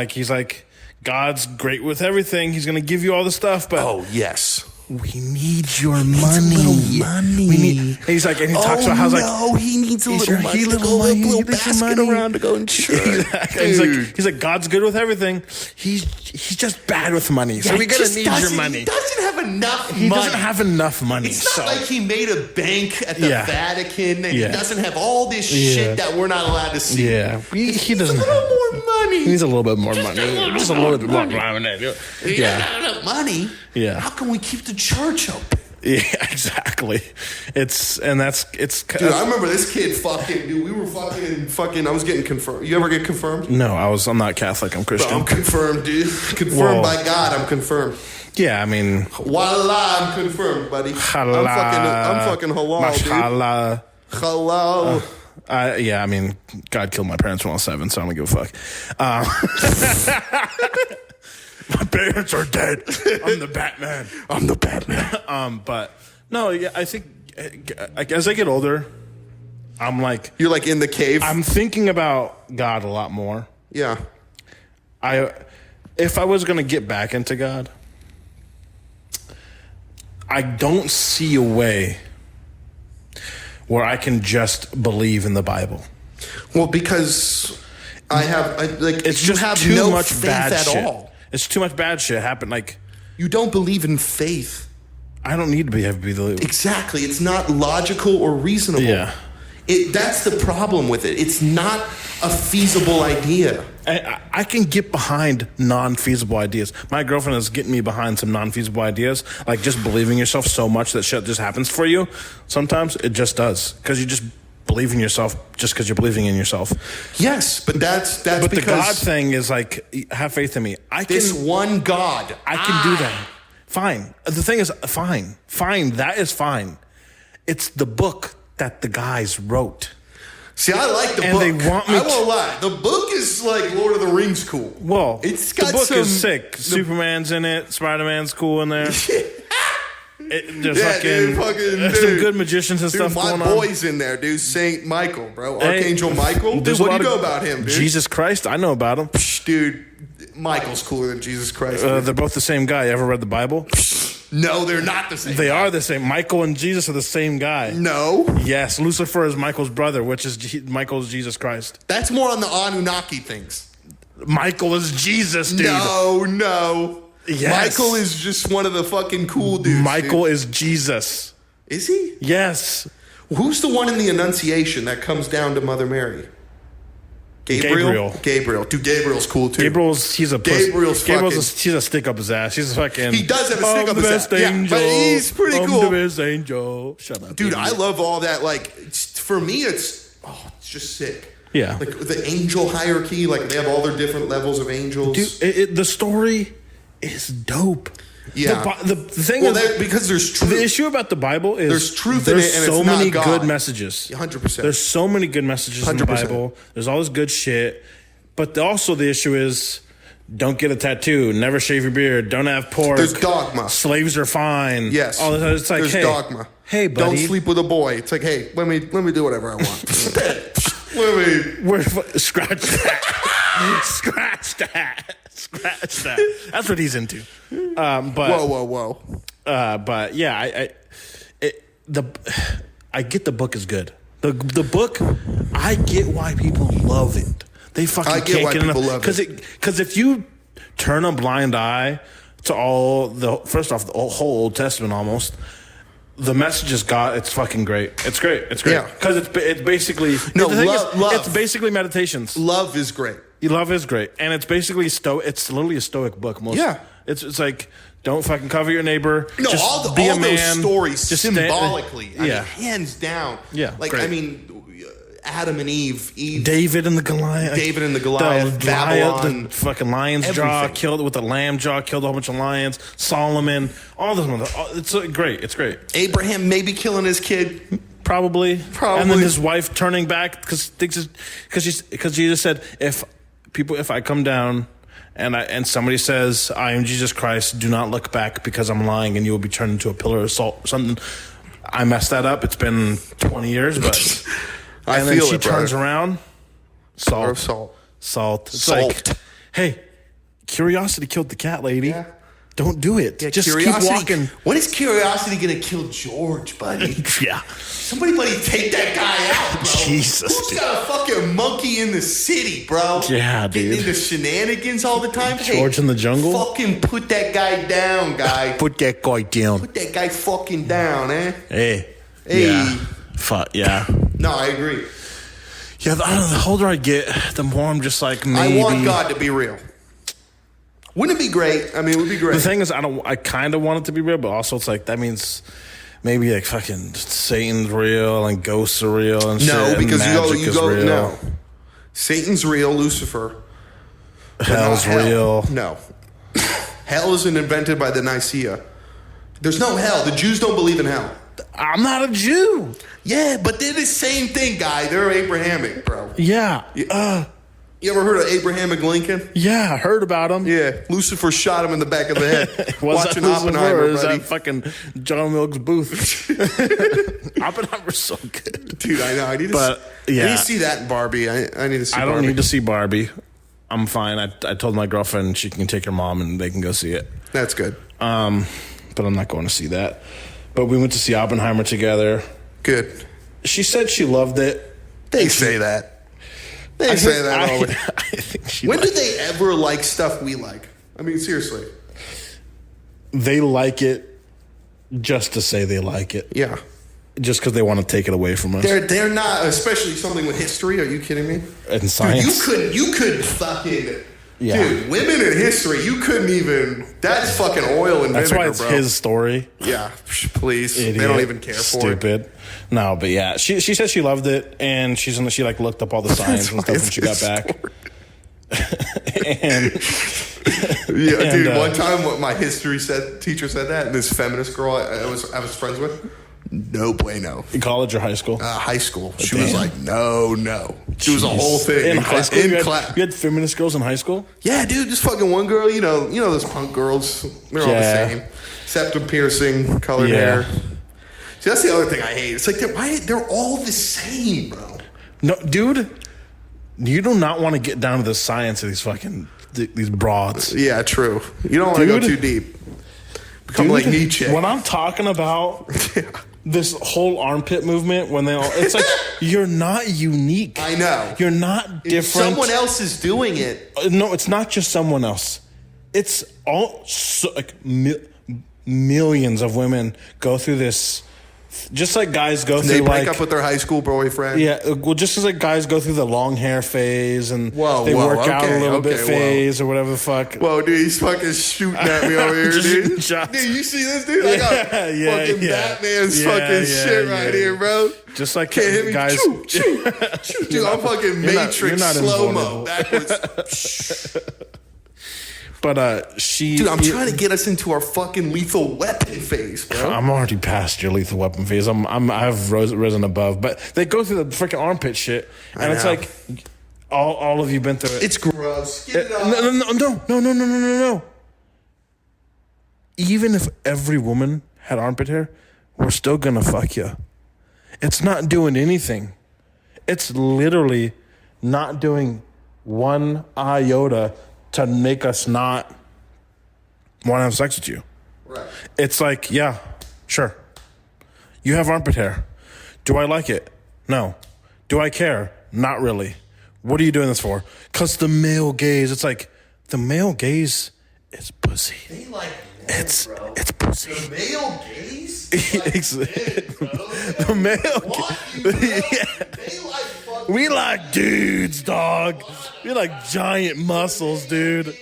God's great with everything. He's going to give you all the stuff, but oh yes. We need your money. Money. He's like, and he talks about how he needs a little money. Little basket around to go and church. He's like, God's good with everything. He's just bad with money. So we're gonna need your money. He doesn't have enough money. He doesn't have enough money. It's not like he made a bank at the Vatican, and he doesn't have all this shit that we're not allowed to see. Yeah, he doesn't. A little more money. He needs a little bit more money. Just a little bit more money. He doesn't have enough money. Yeah. How can we keep the church open? Yeah, exactly. Dude, I remember this kid we were fucking, I was getting confirmed. You ever get confirmed? No, I'm not Catholic, I'm Christian. Bro, I'm confirmed, dude. Confirmed by God, I'm confirmed. Yeah, I mean. Voila, I'm confirmed, buddy. I'm fucking halal, Mashallah. Dude. Halal. Yeah, I mean, God killed my parents when I was 7, so I don't give a fuck. My parents are dead. I'm the Batman. But no, yeah, I think as I get older, I'm like, you're like in the cave. I'm thinking about God a lot more. Yeah. If I was gonna get back into God, I don't see a way where I can just believe in the Bible. Well, because it's you just have too no much faith bad at shit. all. It's too much bad shit happened. Like, you don't believe in faith. I don't need to be the exactly. It's not logical or reasonable. Yeah. That's the problem with it. It's not a feasible idea. I can get behind non-feasible ideas. My girlfriend is getting me behind some non-feasible ideas, like just believing yourself so much that shit just happens for you. Sometimes it just does, because you just believe in yourself just because you're believing in yourself. Yes, but that's but because the God thing is like, have faith in me. This one God. I can do that. Fine. The thing is, fine. That is fine. It's the book that the guys wrote. See, I like the book. And they want me. I won't lie. The book is like Lord of the Rings cool. Well, it's got the book is sick. Superman's in it. Spider-Man's cool in there. There's some good magicians and stuff going on. My boy's in there, dude. Saint Michael, bro. Archangel Michael. Dude, what do you know about him, dude? Jesus Christ. I know about him. Dude, Michael's cooler than Jesus Christ. They're both the same guy. You ever read the Bible? No, they're not the same. They are the same. Michael and Jesus are the same guy. No. Yes. Lucifer is Michael's brother, which is Michael's Jesus Christ. That's more on the Anunnaki things. Michael is Jesus, dude. No. Yes. Michael is just one of the fucking cool dudes. Michael is Jesus. Is he? Yes. Who's the one in the Annunciation that comes down to Mother Mary? Gabriel. Dude, Gabriel's cool too. He's a stick up his ass. He's fucking. He does have a stick up his ass. Angel. Yeah, but he's pretty cool. I'm the best angel. Shut up, dude. I love all that. Like, for me, it's just sick. Yeah. Like the angel hierarchy, like they have all their different levels of angels. Dude, the story is dope. Yeah. The thing is, because there's truth. the issue about the Bible is There's truth in it, and so it's not many God. good messages. 100%. There's so many good messages in the 100%. Bible. There's all this good shit. But also the issue is, don't get a tattoo. Never shave your beard. Don't have pork. There's dogma. Slaves are fine. Yes. All this, it's like, there's hey, dogma. Hey, buddy. Don't sleep with a boy. It's like, hey, let me do whatever I want. Scratch that. Scratch that. Scratch that. That's what he's into. But Whoa. but yeah, I get the book is good. The book, I get why people love it. They fucking I get can't why get enough people love it. Because if you turn a blind eye to all the whole Old Testament almost, the message is God. It's fucking great. It's great. It's great. Yeah. Because it's basically love. It's basically meditations. Love is great. Love is great, and it's basically It's literally a stoic book. Yeah. It's like, don't fucking cover your neighbor. No, just all be a those man. stories Just symbolically. I yeah. mean, hands down. Yeah, Like, great. I mean, Adam and Eve. David and the Goliath. Babylon. The fucking lion's jaw Everything. killed with the lamb jaw, killed a whole bunch of lions. Solomon, all this. It's great. It's great. Abraham maybe killing his kid. Probably. Probably. And then his wife turning back because Jesus said, if I come down and somebody says, I am Jesus Christ, do not look back because I'm lying and you will be turned into a pillar of salt or something. I messed that up. It's been 20 years, but and then she turns around. Salt. It's like, hey, curiosity killed the cat, lady. Yeah. Don't do it. Yeah, just keep curiosity. walking. When is curiosity gonna kill George, buddy? Yeah. Somebody take that guy out, bro. Jesus, Who's dude. got a fucking monkey in the city, bro? Yeah, dude. Getting into shenanigans all the time. George in the jungle? Fucking put that guy down, guy. Put that guy down. Put that guy fucking down, eh? Hey. Hey. Yeah. Fuck, yeah. No, I agree. Yeah, I don't know, the older I get, the more I'm just like, maybe. I want God to be real. Wouldn't it be great? I mean, it would be great. The thing is, I kind of want it to be real, but also it's like, that means maybe like fucking Satan's real and ghosts are real and shit. No, because and magic is real. no. Satan's real, Lucifer. Hell's Not hell. real. No. Hell isn't invented by the Nicaea. There's no hell. The Jews don't believe in hell. I'm not a Jew. Yeah, but they're the same thing, guy. They're Abrahamic, bro. Yeah. You ever heard of Abrahamic Lincoln? Yeah, I heard about him. Yeah, Lucifer shot him in the back of the head. Was watching that Lucifer Oppenheimer, or is buddy. that fucking John Wilkes Booth? Oppenheimer's so good. Dude, I know. I need But, to yeah. see that in Barbie. I need to see I don't Barbie. need to see Barbie. I'm fine. I told my girlfriend she can take her mom and they can go see it. That's good. But I'm not going to see that. But we went to see Oppenheimer together. Good. She said she loved it. They say that. They say that always. I think she When liked did they ever like stuff we like? I mean, seriously. They like it just to say they like it. Yeah. Just because they want to take it away from us. They're not, especially something with history. Are you kidding me? And science. Dude, you could fucking... Yeah. Dude, women in history, you couldn't even... That's fucking oil and That's vinegar, why it's bro. his story. Yeah, please. Idiot. They don't even care for it. Stupid. No, but yeah, she said she loved it, and she like looked up all the science and stuff when she got back. and Yeah, dude. One time, my history teacher said that, and this feminist girl I was friends with, no bueno. in college or high school? High school. She Damn. was like, no. It was a whole thing In high school, in you class. had feminist girls in high school. Yeah, dude. Just fucking one girl. You know those punk girls. They're all the Yeah. same. Septum piercing, colored Yeah. hair. See, that's the other thing I hate. It's like they're all the same, bro. No, dude, you do not want to get down to the science of these fucking these broads. Yeah, true. You don't want to go Dude. too deep. Become like Nietzsche. When I'm talking about this whole armpit movement, when it's like you're not unique. I know. You're not different. Someone else is doing it. No, it's not just someone else. It's all millions of women go through this just like guys go They through break like up with their high school boyfriend. yeah, well, just as like guys go through the long hair phase and Whoa, they whoa, work out a okay, little bit okay, phase or whatever the fuck. Whoa, dude, he's fucking shooting at me over here, Just dude. shooting shots. Dude, you see this, dude? I got fucking Batman's fucking shit right here, bro. Just like Can't hit me. guys. Choo, choo, choo. Dude, I'm fucking you're not Matrix slow-mo invulnerable. backwards. But she. Dude, I'm trying to get us into our fucking lethal weapon phase, bro. I'm already past your lethal weapon phase. I've risen above, but they go through the freaking armpit shit, and it's know. like all of you been through it. It's gross. Get it off. No. Even if every woman had armpit hair, we're still gonna fuck you. It's not doing anything. It's literally not doing one iota to make us not want to have sex with you. Right. It's like, yeah, sure. You have armpit hair. Do I like it? No. Do I care? Not really. What are you doing this for? Because the male gaze, it's like, the male gaze is pussy. They like It's pussy. the male gaze? The male They like fucking We like dudes, dog. We like giant muscles, dude.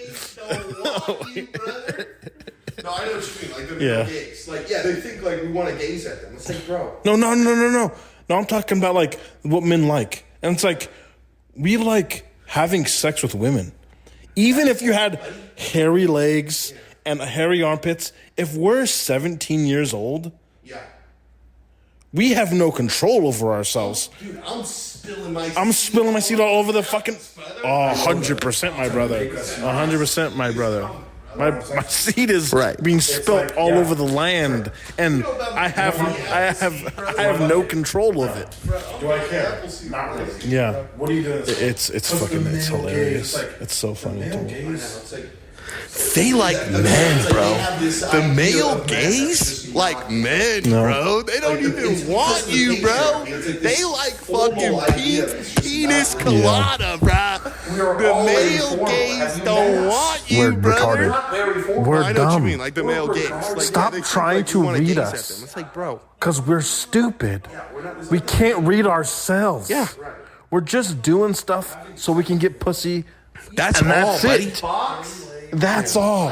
don't want you, brother. No, I know what you mean. Like the male Yeah. gaze. Like, yeah, they think like we want to gaze at them. It's like, bro. No. No, I'm talking about like what men like. And it's like, we like having sex with women. Even if you had hairy legs and hairy armpits, if we're 17 years old, Yeah. we have no control over ourselves. Dude, I'm spilling my seed all over the fucking... Oh, 100%, my brother. 100%, my brother. My seed is Right. being spilt all over the land, and I have no control of it. Do I care? Not really. Yeah, What are you doing? it's hilarious. It's so funny to me. They like men, bro. The male gaze like men, bro. They don't even want you, bro. They like fucking penis colada, bro. The male gaze don't want you, We're brother. retarded. We're I know what you dumb. mean, like the male gaze. Like, Stop they think, trying like, to you wanna read gaze at us. them. It's like, bro. Because we're stupid. We can't read ourselves. Yeah. We're just doing stuff so we can get pussy. That's And all, that's buddy. it. That's all.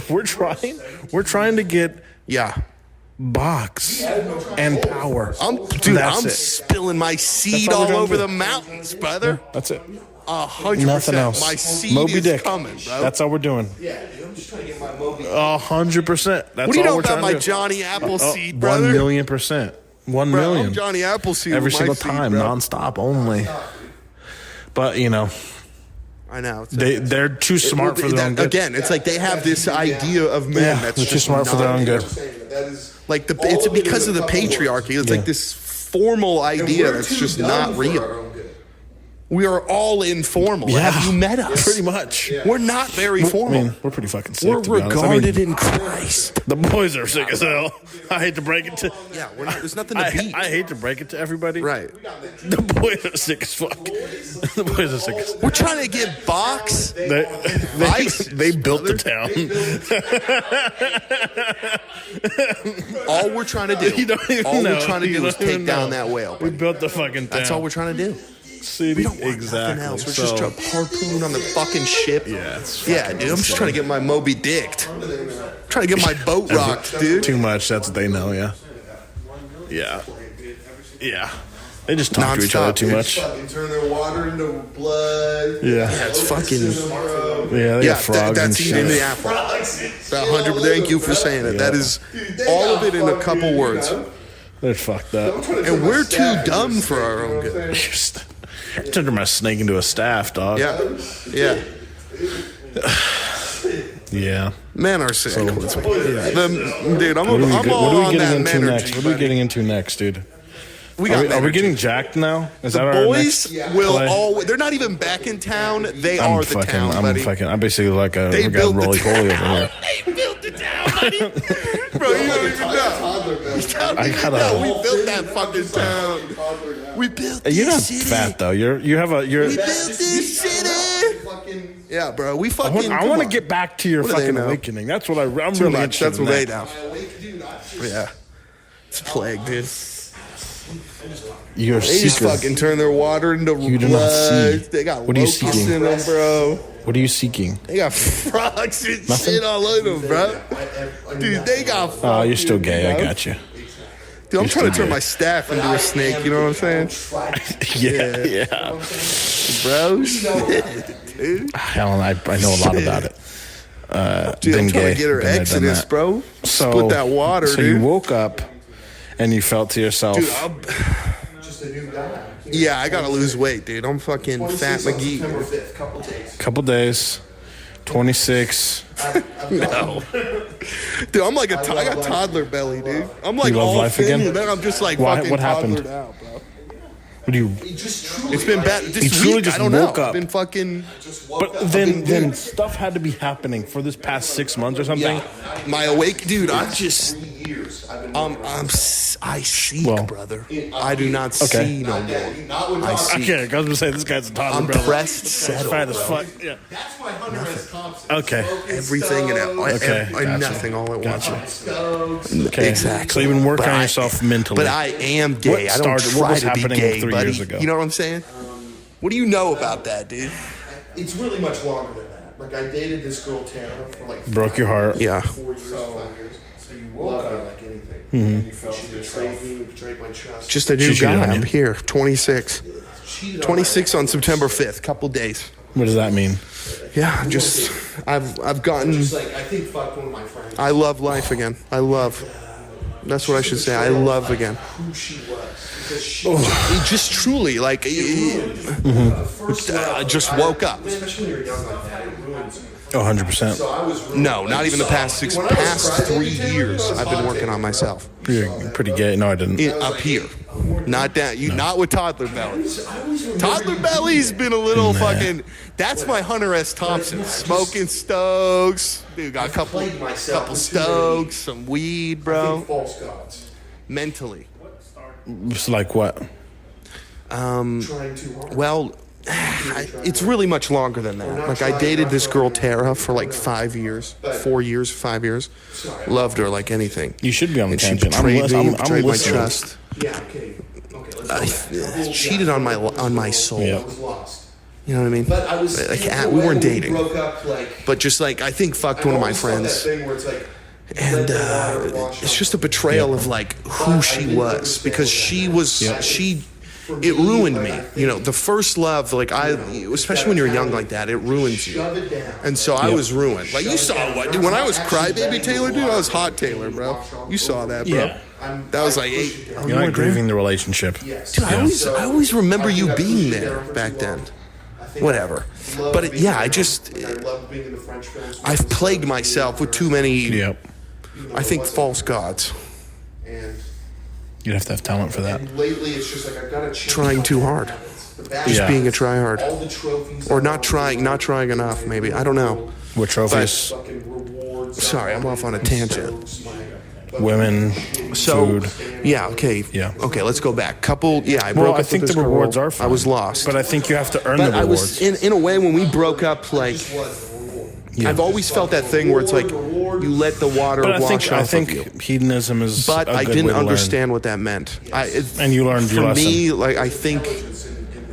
We're trying to get Yeah. box and power. I'm That's it. spilling my seed That's all we're all gonna over do. the mountains, brother. That's it. 100%. Nothing else. My seed Moby is Dick. coming, bro. That's all we're doing. Yeah, dude, I'm just trying to get my Moby. 100%. That's What do you all know we're about trying my to do. Johnny Appleseed, brother? 1,000,000%. 1 Bro, million. I'm Johnny Appleseed Every with my single seed, time, bro. nonstop only. But you know, I know. It's they're too smart for their own good. Again, it's like they have this idea of men Yeah, that's they're too just smart for their not own good. Like it's because of the patriarchy. It's Yeah. like this formal idea that's just not real. We are all informal. Yeah, Have you met us? pretty much. We're not very I formal. mean, we're pretty fucking sick. We're to be honest. regarded in Christ. The boys are sick as hell. I hate to break it to. Yeah, there's nothing to beat. I hate to break it to everybody. Right. The boys are sick as fuck. The boys are sick as fuck. We're trying to get box. They built the town. All we're trying to do. You don't even all know. we're trying to You do is don't even take down know. that whale. We built the fucking town. That's all we're trying to do. See, We don't want exactly. nothing else. We're So- just a harpoon on the fucking ship. Yeah, it's Yeah, fucking dude. I'm just insane. trying to get my Moby Dicked. Trying to get my boat rocked, dude. Too much. That's what they know. Yeah. Yeah. Yeah. They just talk to each other too much. Fucking turn their water into blood. Yeah. Yeah, it's fucking. Yeah. They got frogs and that's in the shit. apple. 100. Thank you for saying it. That is all of it in a couple words. They're fucked up. And we're too dumb for our own good. Turned my snake into a staff, dog. Yeah, yeah. Yeah. Men are sick. Dude, I'm What are all we on getting that into men next? What are we getting into next, dude? We Are got we getting jacked now? Is that the our boys next will play? all. They're not even back in town. They are the town, buddy. I'm basically like a They built the roly poly town. over here. They built the town, buddy. Bro, you don't even know. I gotta- No, we built that fucking town. We built this You're not city. fat though. You have a. We built this city. Yeah, bro. We fucking. I want to get back to your What do they fucking know? awakening. That's what I'm too really much. interested That's in what they that. know. Yeah. It's a plague, dude. You're They just fucking turn their water into You do not see. blood. They got What are you locusts seeking? in them, bro. What are you seeking? They got frogs and Nothing? shit all over them, bro. Dude, they got Oh, you're still fucking, gay. I bro. got you. Dude, I'm You're trying to still turn gay. my staff into a snake, you know what I'm saying? Yeah. Bro, shit, dude. Helen, I know a lot about it. Dude, Been I'm trying gay. to get her Been there, done exodus, that. bro. So, Split that water, so dude. you woke up and you felt to yourself, Dude, yeah, I gotta lose weight, dude. I'm fucking Fat McGee. couple days, 26. No. Dude, I'm like I got toddler belly, dude. I'm like You love all life thin, again? and then I'm just like Why- fucking what happened? toddlered out, bro. What do you? It's been bad. This You truly week, just I don't know. woke up. I've been fucking. But then stuff had to be happening for this past 6 months or something. Yeah, my awake, dude. I just. I seek, Well, brother. I do not see no more. I I seek. can't. I was gonna say this guy's a toddler. I'm brother. pressed, This guy's settled, fat as bro. fuck. Yeah. Okay. Everything and Okay, gotcha. nothing all at once. Okay. Exactly. So you've been working But on I- yourself mentally. But I am gay. What I don't started- what try was to be happening gay, 3 buddy. years ago? You know what I'm saying? What do you know about that, dude? It's really much longer than that. Like I dated this girl Tara for like Broke your heart. Yeah. 4 years, 5 years. So you woke up like anything. Mm-hmm. You felt she betrayed me, betrayed my trust. Just a new She cheated guy. on you. I'm here. 26. Cheated on 26 on September 5th. Couple days. What does that mean? Yeah, just I've gotten. Just like I think fucked one of my friends. I love life again. I love. That's what I should say. I love again. Who she was because she It just truly like. I just woke up. especially when you're young like that, it ruins you. Oh, 100%. So I was ruined. No, not even the past past 3 years. I've been working on myself. You're pretty gay. No, I didn't. Up here, not down. You not with toddler belly. Toddler belly's been a little fucking. That's my Hunter S. Thompson. Smoking Stokes. Dude, got a couple Stokes, some weed, bro. False gods. Mentally. It's like what? Trying too hard. Well, it's really much longer than that. Like, I dated this girl, Tara, for like 5 years. 4 years, 5 years. Loved her like anything. You should be on the And she tangent. betrayed me, I'm betrayed my listening. trust. Yeah, okay. Let's go back. Cheated on my soul. Yeah. I was lost. You know what I mean? But I was Like, in we a way weren't when dating. broke up, like, But just like, I think fucked one of my always felt friends. That thing where it's like, And it's just a betrayal of like who she was, because she was it ruined me. You know, the first love, like especially when you're young like that, it ruins you. shove it down. And so I was ruined. Like you saw what, dude, when I was Crybaby Taylor, dude, I was Hot Taylor, bro. You saw that, bro. Yeah. That was like 8. You're not grieving the relationship. Dude, I always remember you being there back then. Whatever. But I just I loved being in the French films. I've plagued myself with too many. Yep. I think false gods. And You'd have to have talent for that. lately, it's just like I've got to change. Trying too hard. Just Yeah. being a tryhard. All the trophies. Or not trying enough, maybe. I don't know. What trophies? Fucking rewards. Sorry, I'm off on a tangent. Women, So, food. yeah, okay. Yeah. Okay, let's go back. I broke Well, up I think with the this girl. rewards are fine. I was lost. But I think you have to earn But the I rewards. was, in a way, when we broke up, like, I've always felt that thing where it's like, you let the water But wash I off think of you. hedonism is But a I good didn't way to learn. understand what that meant. And you learned your For lesson. me, like, I think,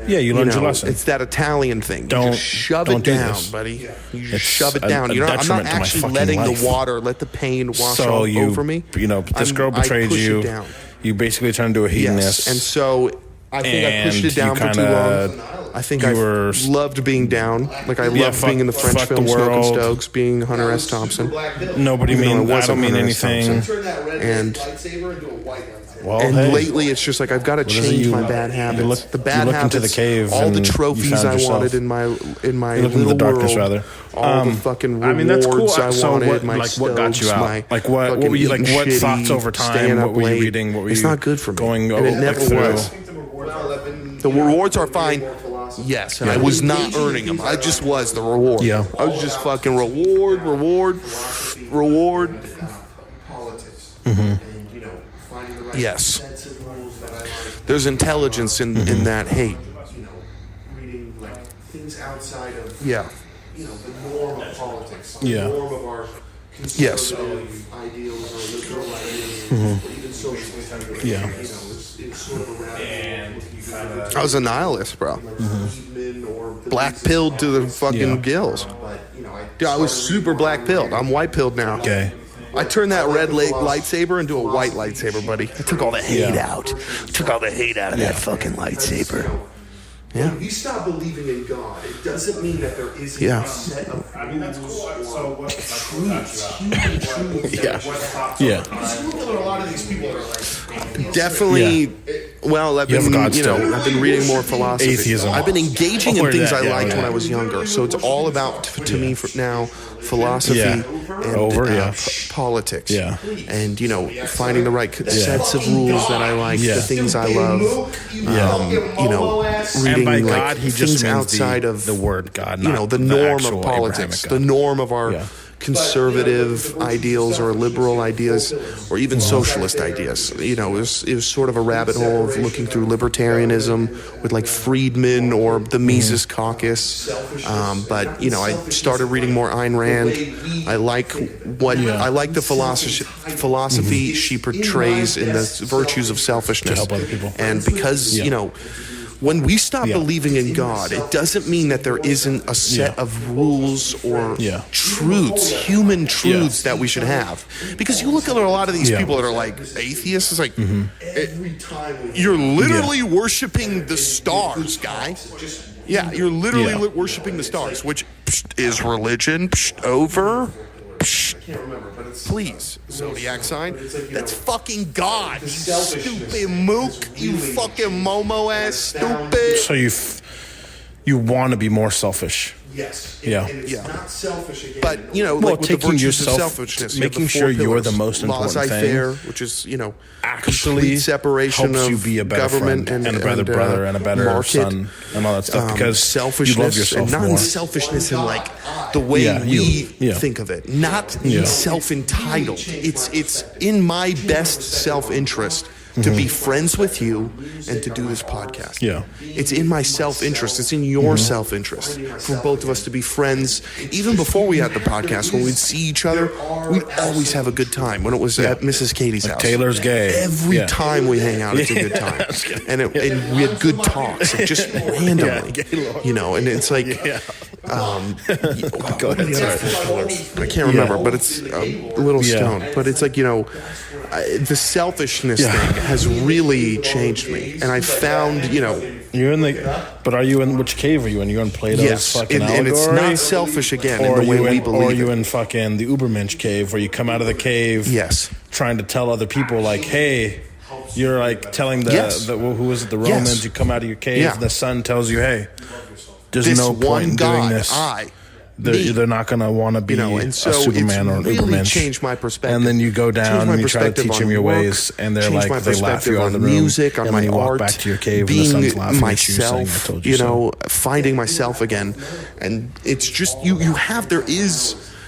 Yeah, you you learned know, your lesson. it's that Italian thing. You Don't- just shove don't it do down, this. buddy. You just It's shove it a- down. a I'm not detriment to my actually fucking letting life. the water, let the pain wash So all you, over me. you know, this girl I betrayed push you. it down. You basically turned into a hedonist. Yes, and so I think I pushed And it down you for too kinda- long. I think you I were- loved being down. Like I loved fuck- being in the French fuck the film Smoking world. Stokes, being Hunter S. Thompson. Nobody Even though mean. it I wasn't don't mean Hunter S. anything. Thompson. Turn that red And- lightsaber into a white lightsaber. Well, And hey, lately, it's just like I've got to is it change you- my bad you habits. look- The you bad look habits, into the cave all the and you trophies found I yourself. wanted in my You look into little the darkness, world, rather. all the fucking rewards I mean, that's cool. I So wanted, what, my like, what got you Stokes, out? my Like, what fucking were you like? eating What shitty, thoughts over staying time? up What were you late. reading? What were It's you not good for me, going and it never through? was. The rewards are fine. Yes, and I was not earning them. I just was the reward. Yeah. I was just fucking reward. Politics. And, you know, finding the right Yes. sets of rules that I like. There's intelligence in that hate. You know, reading like things outside of Yeah. you know the norm of politics. Yeah. The norm of our Yes. conservative ideals or liberal ideals, or even socialist. Yeah. It's sort of around. I was a nihilist, bro. Black pilled to the fucking gills. Dude, I was super black pilled. I'm white pilled now. Okay. I turned that red lightsaber into a white lightsaber, buddy. I took all the hate out. Took all the hate out of that fucking lightsaber. Yeah. When we stop believing in God, it doesn't mean that there isn't a set of truths, human truths. Yeah. Because you look at a lot of these people that are like Definitely. Well, I've been, I've been reading more philosophy. Atheism. I've been engaging in things I liked yeah. when I was younger. So it's all about, to me now, philosophy and politics. Yeah. And, finding the right sets of rules that I like, the things I love. Reading And by God, he just things means outside of the word God, not the the norm actual of politics, Abrahamic the God. norm of our conservative ideals or liberal ideas or even socialist ideas. It was sort of a rabbit hole of looking through libertarianism with like Friedman or the Mises Caucus. But I started reading more Ayn Rand. I like the philosophy she portrays in the virtues of selfishness. To help other people. And because, when we stop believing in God, it doesn't mean that there isn't a set of rules or truths, human truths that we should have. Because you look at a lot of these people that are like atheists, it's like, every time you're literally worshiping the stars, guy. Yeah, you're literally worshiping the stars, which is religion over. can't remember, but it's Please, zodiac sign. That's fucking God. You selfishness stupid mook. You really fucking Momo ass stupid. So you want to be more selfish. yes. Yeah. And it's not selfish again. But Well, like with the taking virtues of yourself, selfishness, making you have the sure four you're pillars. the most important Laissez-faire, thing, which is actually complete separation helps of you be a better government friend and a better brother and a better market, son and all that stuff because selfishness you love yourself and not more. selfishness in like the way we Yeah. think of it, not self-entitled. It's in my best self-interest to be friends with you and to do this podcast. Yeah. It's in my self-interest. It's in your self-interest for both of us to be friends. Even before we had the podcast, when we'd see each other, we'd always have a good time. When it was at Mrs. Katie's house. Taylor's gay. Every time we hang out, it's a good time. And we had good talks, just randomly. And it's like... Go ahead. Sorry. I can't remember, but it's a little stoned. But it's like, the selfishness thing has really changed me. And I found, You're in but are you in, which cave are you in? You're in Plato's yes, fucking allegory? and it's not selfish again in the way we believe Or are you it. in fucking the Ubermensch cave where you come out of the cave trying to tell other people like, hey, you're like telling who was it, the Romans, you come out of your cave, the sun tells you, hey, there's this no point in doing this. They're not going to want to be and so a Superman or an really Ubermensch. Changed my perspective. And then you go down and you try to teach them your ways, and they're like, they laugh you out of the room. Music, on and my then you art, walk back to your cave being and the sun's laughing myself, at you, saying, I told you so. finding myself again. And it's just,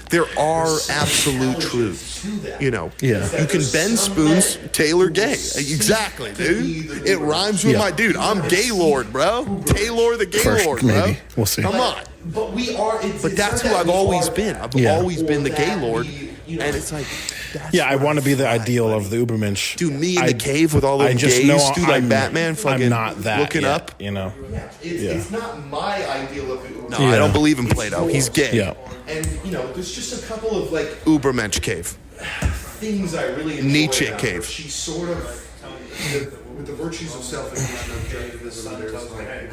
there are absolute truths. You can bend spoons, Taylor gay. Exactly, dude. It rhymes with my dude. I'm Gaylord, bro. Taylor the Gaylord, bro. Maybe. We'll see. Come on. But we are. But that's who I've always been. I've always been the Gaylord. And it's like... I want to be the ideal of the Ubermensch. Dude, me in the cave with all those gays, dude, like Batman, fucking I'm not that looking yet, up. It's not my ideal of the No, I don't believe in Plato. He's gay. Yeah. And there's just a couple of like Ubermensch cave. things I really enjoy Nietzsche about cave. her. She's sort of with the virtues of self-interest and objectivism. There's like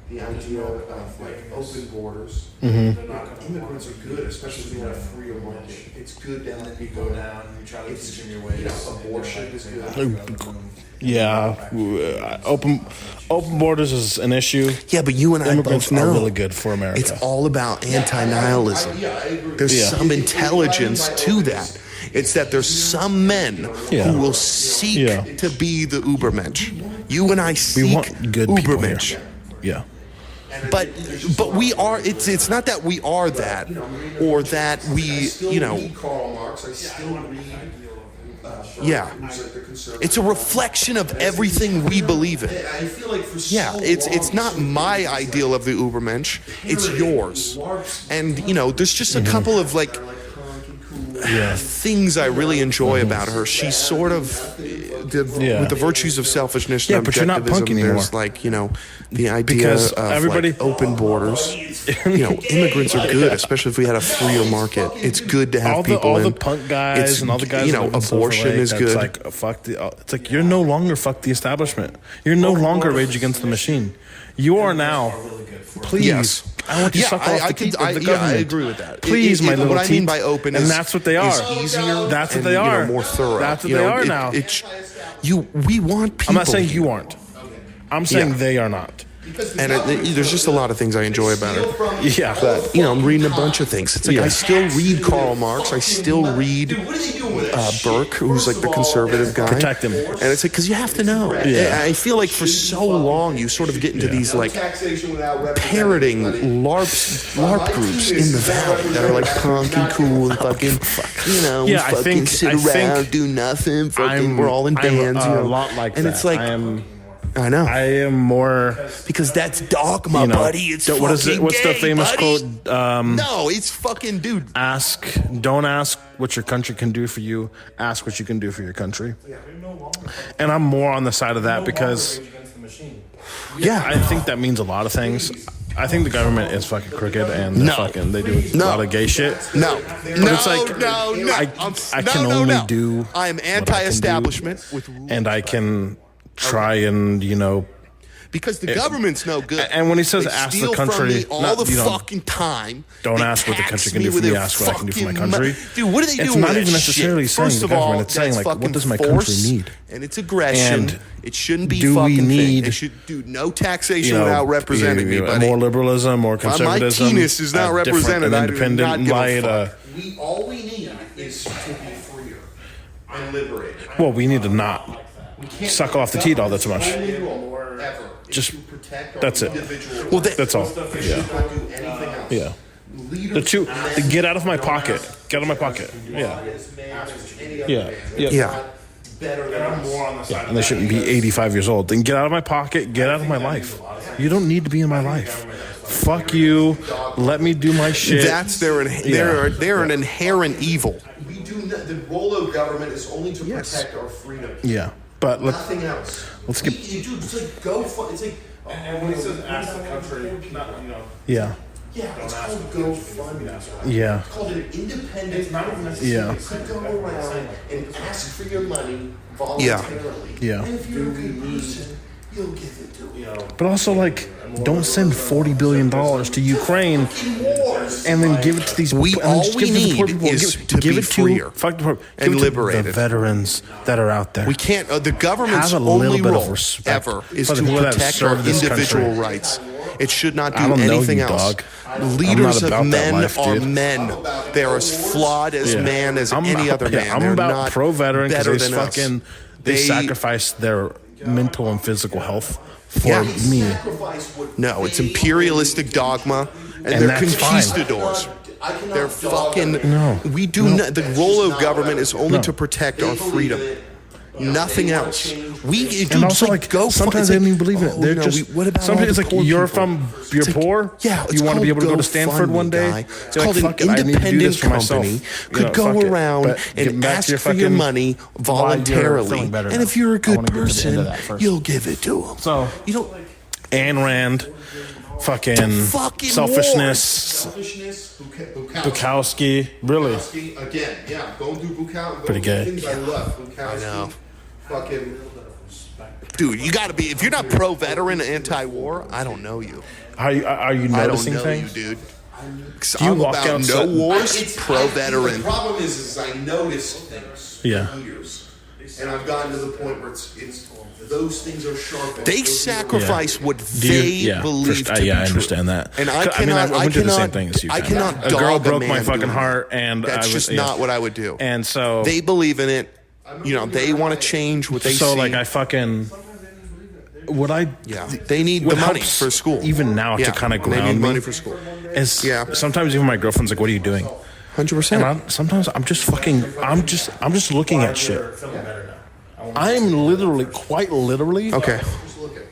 the idea of like open borders. Immigrants are good, especially if you want a freer market. It's good to let people go down. You try to teach them your ways. Abortion is good. Yeah, open borders is an issue. Yeah, but you and I Immigrants both know are really good for America. it's all about anti-nihilism. There's some intelligence to that. It's that there's some men who will seek to be the Ubermensch. You and I seek we want good people here. Ubermensch. Yeah. But we are. It's not that we are that, or that we read Karl Marx. I still read. It's a reflection of everything we believe in. I feel like for It's not my ideal of the Ubermensch. It's yours. And there's just a couple of like things I really enjoy about her. She's sort of with the virtues of selfishness and but you're not objectivism. punk anymore. There's like, the idea Because of everybody- like open borders. Immigrants are good, especially if we had a freer market. It's good to have all people the in. punk guys It's, and all the guys that live in Silver abortion Lake, is that's good. like fuck the. It's like you're no longer fuck the establishment. You're no longer Rage Against the Machine. You are now. Please, Yes. I want you to suck off the government. I agree with that. Please, my little what I mean teeth. by open And is, that's what they are. is easier. That's what and, they are. More thorough. That's what they are now. We want people. I'm not saying you here. aren't. I'm saying Yeah. they are not. And there's just a lot of things I enjoy about her. Yeah. But, I'm reading a bunch of things. It's like I still read Karl Marx. I still read Burke, who's like the conservative guy. Protect him. And it's like, because you have to know. Yeah. I feel like for so long, you sort of get into these like parroting LARP groups in the valley that are like punk and cool and fucking, we Yeah, I fucking think- sit I think around, do nothing, fucking, we're all in bands. I'm a lot like and that. it's like, I know. I am more. Because that's dogma, buddy. It's what is it? fucking What's the gay, famous buddy. quote? No, it's fucking, dude. Don't ask what your country can do for you. Ask what you can do for your country. And I'm more on the side of that because, I think that means a lot of things. I think the government is fucking crooked and they do a lot of gay shit. No. But it's like, I can only do. I am anti-establishment and I can try and because the government's no good. And when he says they ask the steal country, from me all not, the fucking time. Don't They ask what the tax country can do for with me. their Ask what I can do for my fucking country. Dude, what do they do? It's with not that even necessarily shit? saying First the of all, government. It's saying that's like, what fucking does my force, country need? And it's aggression. And it shouldn't be do we fucking need, They should do no taxation without representing me, buddy. More liberalism, more conservatism. My penis is not represented. An independent light. All we need is to be freer and liberated. Well, we need to not suck off the teat all that too much. Ever. Just that's it. Well, That's all. Yeah. The two. Get out of my pocket. Get out of my pocket. Yeah. Yeah. And they shouldn't be 85 years old. Then get out of my pocket. Get out of my life. You don't need to be in my life. Fuck you. Let me do my shit. That's they're an inherent evil. We do the role of government is only to protect our freedom. Yeah. But Nothing else. Let's get. Dude, it's like go. It's like. And when he says ask the country, Yeah. Yeah, it's called GoFundMe. Yeah. It's called an independent. It's not even Yeah. necessary. You go around and ask for your money voluntarily. Yeah. And if you're a good person, you'll give it to them. But also, like, don't send $40 billion to Ukraine and then give it to these. We and all just we give it to the poor need people. is give, to give be it to freer fuck the poor, give and it to liberated. the veterans that are out there. We can't. The government's Have a little only bit of role respect ever is for to the people that protect our serve this individual country. rights. It should not do I don't know anything you, else. dog. Leaders I'm not of about that men life, are dude. men. They're as flawed as man as any other man. I'm They're about not pro-veteran because better they than us. fucking they sacrifice their mental and physical health for Yeah. me. No, it's imperialistic dogma, and they're that's fine. conquistadors. They're fucking. No. We do not. The role of government is only to protect our freedom. Nothing else. And also, like, sometimes they don't even believe in it. They're just. What about sometimes it's all like the poor you're people? you're It's like, poor. yeah, it's you want to be able to go to called Stanford GoFundMe, one day. You're It's like, called fuck an it, I need to do this independent for myself. company. You Could know, go fuck it. around But get and back to ask your for your fucking- money Why you're voluntarily. feeling better And now. if you're a I good wanna get to the end person, of that first. you'll give it to them. So you don't. Ayn Rand, fucking fucking selfishness, Bukowski, really. Again, yeah, don't do Bukowski. Pretty gay. Things I love. Bukowski. I know. Fucking. Dude, you got to be. If you're not pro-veteran, anti-war, I don't know you. Are you I don't noticing know things? you, dude. Do you I'm walk about outside- no wars, The pro-veteran. problem is I notice things Yeah. for years, and I've gotten to the point where it's those things are sharp. They sacrifice what Do they you, believe to be yeah, I true. understand that. And I mean, cannot. I went through the same thing as you. I kinda. cannot. A girl dog broke my man fucking doing heart, and that's I was, just not what I would do. And so they believe in it. You know, they want to change what they so see. like I fucking. What I yeah, they need what the money helps for school. even now Yeah, to kind of they ground need me money for school. is Yeah. sometimes even my girlfriend's like, "What are you doing?" 100%. And sometimes I'm just looking at shit. I'm literally, quite literally, Okay.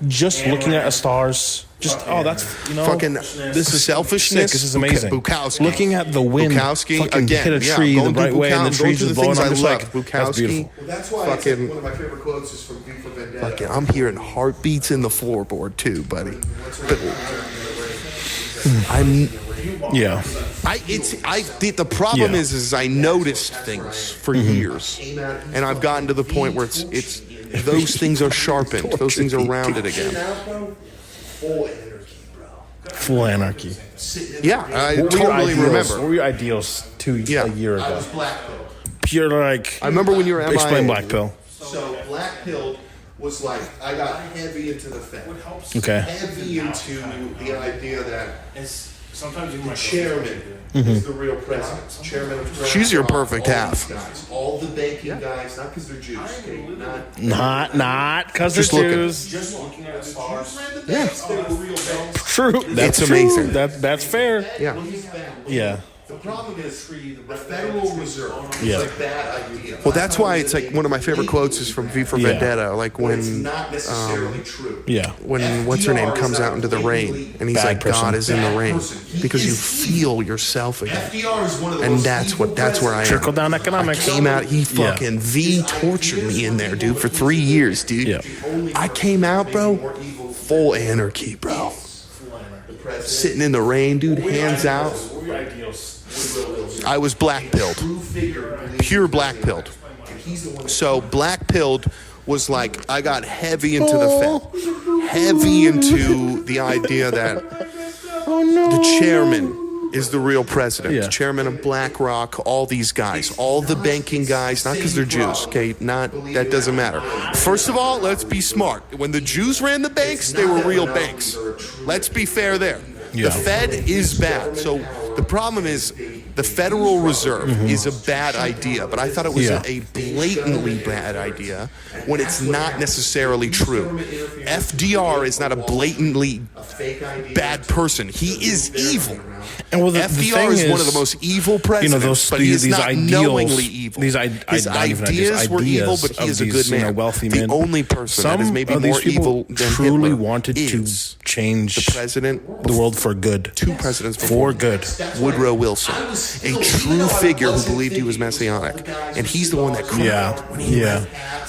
just looking at stars Just that's fucking this is selfishness. sick. This is amazing. Bukowski. Looking at the wind, Bukowski fucking again. hit a tree the right way, and the trees are are blowing on the side. That's Bukowski. beautiful. Well, that's why it's Fucking- like one of my favorite quotes is from V for Vendetta. Fucking, I'm hearing heartbeats in the floorboard too, buddy. But the problem Yeah. is I noticed things for years, and I've gotten to the point where it's those things are sharpened, those things are rounded again. Full anarchy, bro. Full anarchy. Yeah, I What were your totally ideals? remember. What were your ideals a year I ago? was black pill. Pure like. I remember when you were MIA. Explain black pill. So black pill was like I got heavy into the Fed. Okay. Heavy into the idea that Sometimes you the might chairman is the real president. Chairman of She's your BlackRock, perfect all half. these guys, all the banking guys, not because they're Jews, okay? Not because they're Just looking. Jews. just looking at the stars. Yeah, they were real banks. True. That's It's true. amazing. That's fair. Yeah. Yeah. The problem is the Federal Reserve Yeah. is a bad idea. Well, that's why it's like one of my favorite quotes is from V for Yeah. Vendetta, like It's when not necessarily true. Yeah. what's her name comes out into the rain, and he's Bad like, person. God is in the rain person. He because you is feel yourself again. FDR is one of the And most that's evil that's where I am. Trickle down I economics. came out. He Yeah. fucking V tortured me in there, dude, for 3 years, dude. Yeah. I came out, bro, full anarchy, bro. Sitting in the rain, dude, hands out. What were your ideals? I was black pilled, pure black pilled. So black pilled was like I got heavy into the Fed, heavy into the idea that the chairman is the real president, Yeah. chairman of BlackRock, all these guys, all the banking guys, not because they're Jews, okay, that doesn't matter. First of all, let's be smart. When the Jews ran the banks, they were real banks. Let's be fair there. Yeah. The Fed is bad. So the problem is the Federal Reserve is a bad idea, but I thought it was Yeah. a blatantly bad idea when it's not necessarily true. FDR is not a blatantly bad person. He is evil. And well, the FDR thing is one of the most evil presidents, but he is these not ideals, knowingly evil. His His ideas were evil, but he is a good man. Wealthy the men. only person that is maybe of these more people evil than truly Hitler wanted to is change the president, the world for good. two presidents For before good. Woodrow Wilson, a true figure who believed he was messianic, and he's the one that cried Yeah. when he Yeah.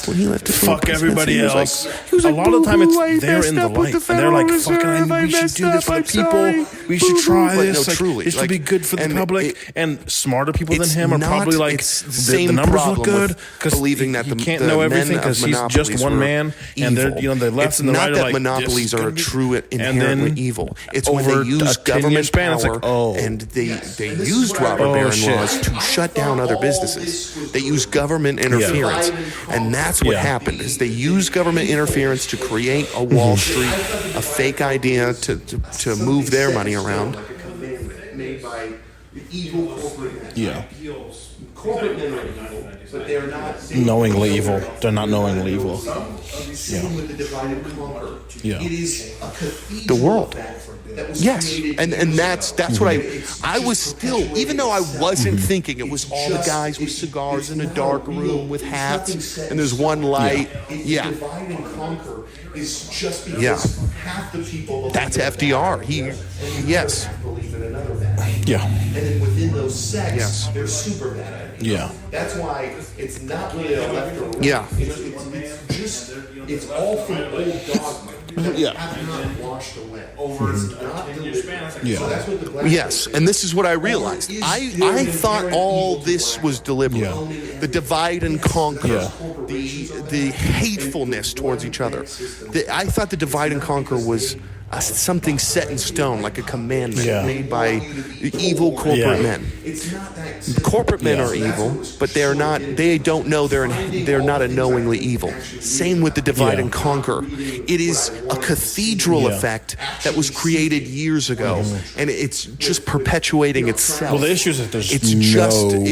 when he left. Fuck everybody else. He was A like, lot of the time, "Boo-hoo, I it's they're messed in the up with light, and they're Federal like, Reserve, "Fucking, I we should messed do this up, for the I'm people. sorry." We should try But this. no, Like, truly, it should like, be good for the and public." And smarter people than it's him are not- probably like, it's the the same numbers look problem good with because believing that he the- can't the know men everything of because he's just monopolies one were man, and they're evil. the left It's and the not right are that like, monopolies this are could be- true and inherently then evil. It's when over they use a 10-year government span, it's power like, oh. and they used robber Oh, baron shit. laws to shut down other businesses. They use government interference, and that's what Yeah. happened. Is they use government interference to create a Wall Street, a fake idea to move their money around. Like a commandment made by the evil corporate men. Yeah. Corporate men are evil, but they're not Knowingly evil. They're not knowingly evil. Same with the divide and conquer. Yeah. It is a cathedral The world. that was Yes, created and years that's ago. what I was still, even though I wasn't thinking it was all the guys with cigars in a dark room with hats and there's one light. Yeah, Divide and conquer is just because Yeah. half the people believe that's in FDR. that, He, and yes, half believe in another bad. Yeah. And then within those sects, Yes. there's super bad ideas. Yeah. That's why it's not really a left or right. Yeah. It's just, it's all from old dogma that Yeah. have not washed away. It's not deliberate. Yeah. So that's what the black yes, and this is what I realized. I thought all this was deliberate. Yeah. The divide and conquer, Yeah. the hatefulness towards each other. I thought the divide and conquer was something set in stone, like a commandment Yeah. made by evil corporate Yeah. men. It's not that. Corporate men Yeah. are evil, but they're not. They don't know they're not a knowingly evil. Same with the divide Yeah. and conquer. It is a cathedral Yeah. effect that was created years ago, and it's just perpetuating itself. Well, the issue is that there's it's just no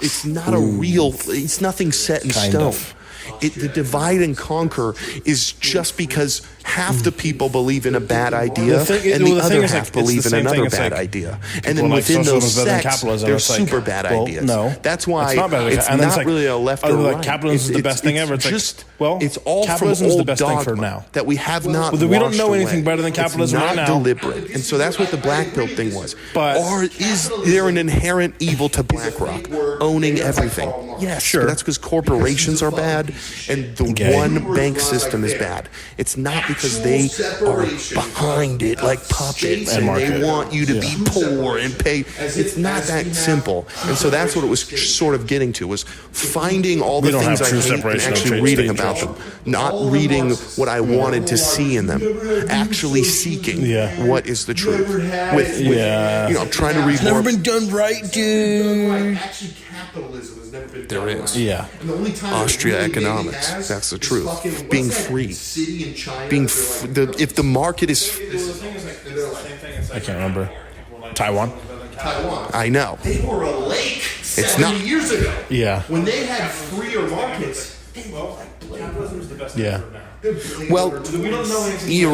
it's not a real. It's nothing set in Kind stone. of. The divide and conquer is just because half the people believe in a bad idea, and the other half believe in another bad idea. And then within those sects, there's super bad ideas. No, that's why it's not really a left or right. Capitalism is the best thing ever. It's all from capitalism is the old best thing for dogma now. that we have not. We don't washed know anything away. better than capitalism it's right not now. deliberate, and so that's what the black pill thing was. But or is there an inherent evil to BlackRock owning everything? Yes, sure. But that's because corporations are bad and the one bank system is bad. It's not because they are behind it like puppets and they want you to be poor and pay. It's not that simple. And so that's what it was sort of getting to, was finding all the things I hate and actually reading about them. Not reading what I wanted to see in them. Actually seeking what is the truth. With I'm trying to read more. Never been done right, dude. Actually, capitalism has never been There done is. right. Yeah. And the only time Austria it really economics. has That's the is truth. fucking- Being what's that free. city in China, Being they're like, if the market is, I can't remember. Taiwan. Taiwan. I know. They were a lake 70 not- years ago. Yeah. When they had freer markets, they were like Capitalism is the best Yeah. thing for now. Well, We don't know anything.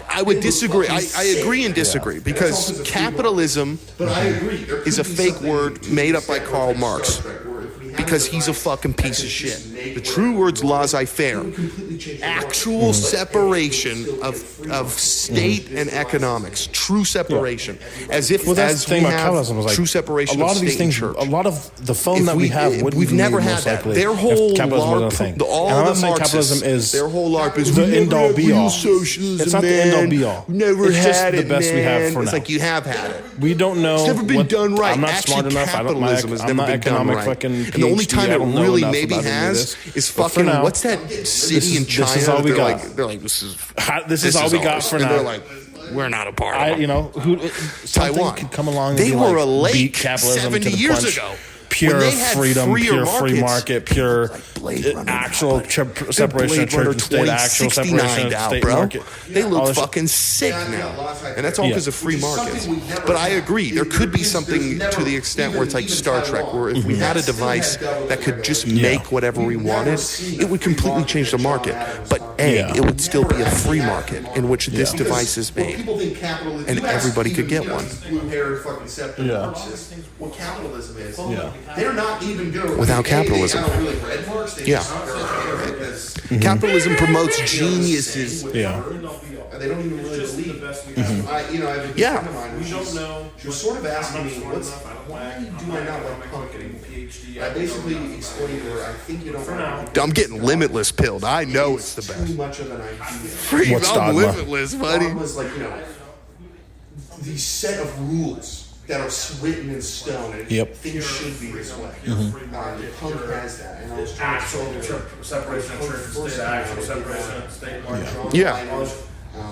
I would disagree. I agree and disagree because capitalism But I agree. There is a could be fake something word to made be up by said Karl with Marx. Star Trek, where if we had because a he's a device fucking that piece could of just shit. make The whatever true word's it wants, laissez-faire. it would completely change the world. Actual separation of state and economics, true separation, as if Well, that's as the thing we about have capitalism was like true separation a lot of of these state and things. church. A lot of the phone If that we have wouldn't we've be never made had most that. likely Their if whole capitalism wasn't a LARP, thing. all And I'm the not saying Marxists, capitalism is their whole LARP is the we end never all had be real all. socialism, It's not the end all man. be all. We never It's just had the it, best we have man. for It's now. like you have had it. We don't know. It's never been done right. I'm not Actually, smart enough. capitalism has I'm never not been done economic right. fucking And the only PhD. time I it don't know really enough maybe about any of has this. is But for fucking now, what's that city in China? This is all we they're got. Like, they're like, this is This is all we got ours. for And now. they're like, we're not a part of it. Something Taiwan could come along. They and were like, a lake beat capitalism 70 to the years punch. ago. Pure When they had freedom, freer pure free markets, market, pure Blade Runner actual now, buddy. separation of Blade Runner church and state, actual separation 2069 of out, state bro. market. They All look this shit. fucking sick now, and that's all because of free Which is markets. something we've never But I had. agree, there could be There's something never- to the extent where it's like even Star Trek, Taiwan. where if we had a device that could just make whatever we wanted, it would completely change the market. But it would still be a free market in which this device is Well, made. people think capitalism, And you ask everybody could even, get one. Blue-haired fucking septum Yeah. Marxists, what capitalism is. They're not even going to Without capitalism. They have really red marks. They Yeah. just, they're like, okay, this- Capitalism promotes geniuses. Yeah. And they don't even really believe. I have a good Yeah. friend of mine. We don't know. She was sort of asking me, why do I not like punk anymore? I basically explained to her, I think you don't like I'm getting limitless pilled. I know it's the too best. much of an idea. Free, What's I'm dogma? limitless, buddy. Dogma's like, these set of rules that are written in stone, and Yep. things should be this way. Punk has that, and I was trying to Actual tell her, separation of church and state, actual separation of state market. Yeah.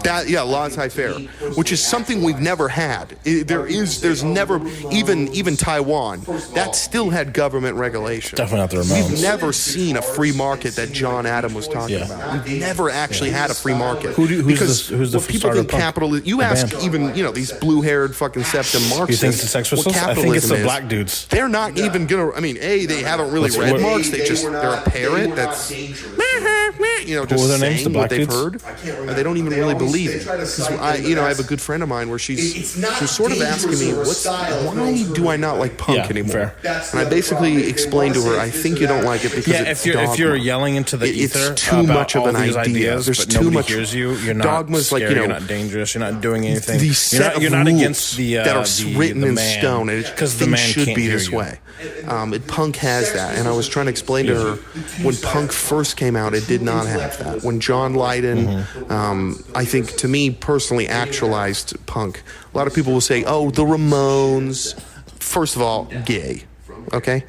Laissez-faire, which is something we've never had. There's never, even Taiwan, that still had government regulation. Definitely not the Ramones. We've never seen a free market that John Adam was talking Yeah. about. We've never actually had a free market. Who's the what people starter think punk? capitalism. You The ask band. even these blue-haired fucking septum You Marxists. think it's the Sex what Pistols? I think it's capitalism the is. black dudes. They're not even gonna. I mean, they haven't really read what- Marx. They're a parrot that's just were their names, the saying black what they've dudes? heard. And they don't even really believe it. Because I have a good friend of mine where she's sort of asking me, why do I not like punk Yeah, anymore? fair. And I basically explained to her, I think you don't like it because Yeah, it's if you're dogma. yelling into the It's ether too about much of all an these idea. ideas, There's but too nobody much hears you. You're not dogmas, scary, like, you're not dangerous. You're not doing anything. These set of you're not rules against the that are written in man, stone, and because the things man should can't be hear this you. way. Punk has that, and I was trying to explain to her when punk first came out, it did not have that. When John Lydon, I think to me personally actualized punk. A lot of people will say, "Oh, the Ramones." First of all, gay. Okay.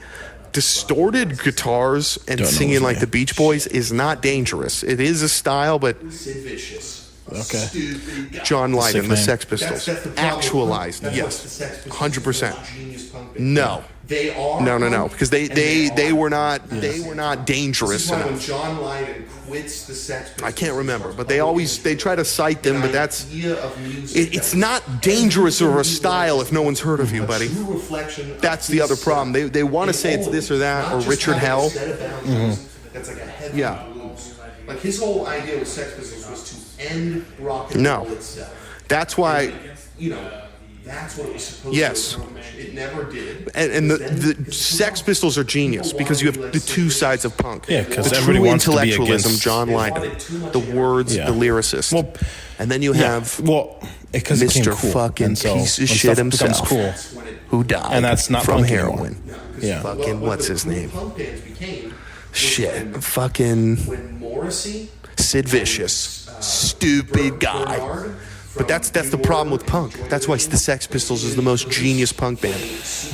Distorted guitars and Don't know singing what's like gay. the Beach Boys is not dangerous. It is a style, but Sid Vicious. Okay. Stupid guy. John Lydon, the name. Sex Pistols, That's the problem. actualized, That's what the yes, Sex Pistols 100%. do, genius punk band. No. They are. No, because they are. were not dangerous This is why when enough. John Lydon quits the Sex Pistols, I can't remember, but they try to cite them, but that's idea of music it's not dangerous or a style if no one's heard of you, buddy. true reflection of That's the other problem. They want to say it's this or that, or Richard Hell. That's like a heavy Yeah. blues. Like his whole idea with Sex Pistols was to end rock and No. roll itself. That's why. You know, that's what it was supposed Yes. to accomplish. It never did. And the Sex Pistols are genius because you have the two sides of punk. Yeah, 'cause the everybody true wants to be intellectualism, against- John Lydon, the words, Yeah. the lyricist, Well, and then you have because it became Mr. cool. fucking And so piece of when shit stuff becomes himself, cool. who died And that's not from punk heroin. anymore. Yeah. Fucking what's his name? Punk bands became Shit, fucking when Morrissey, Sid Vicious, stupid guy. Bernard, But that's the problem with punk. That's why the Sex Pistols is the most genius punk band.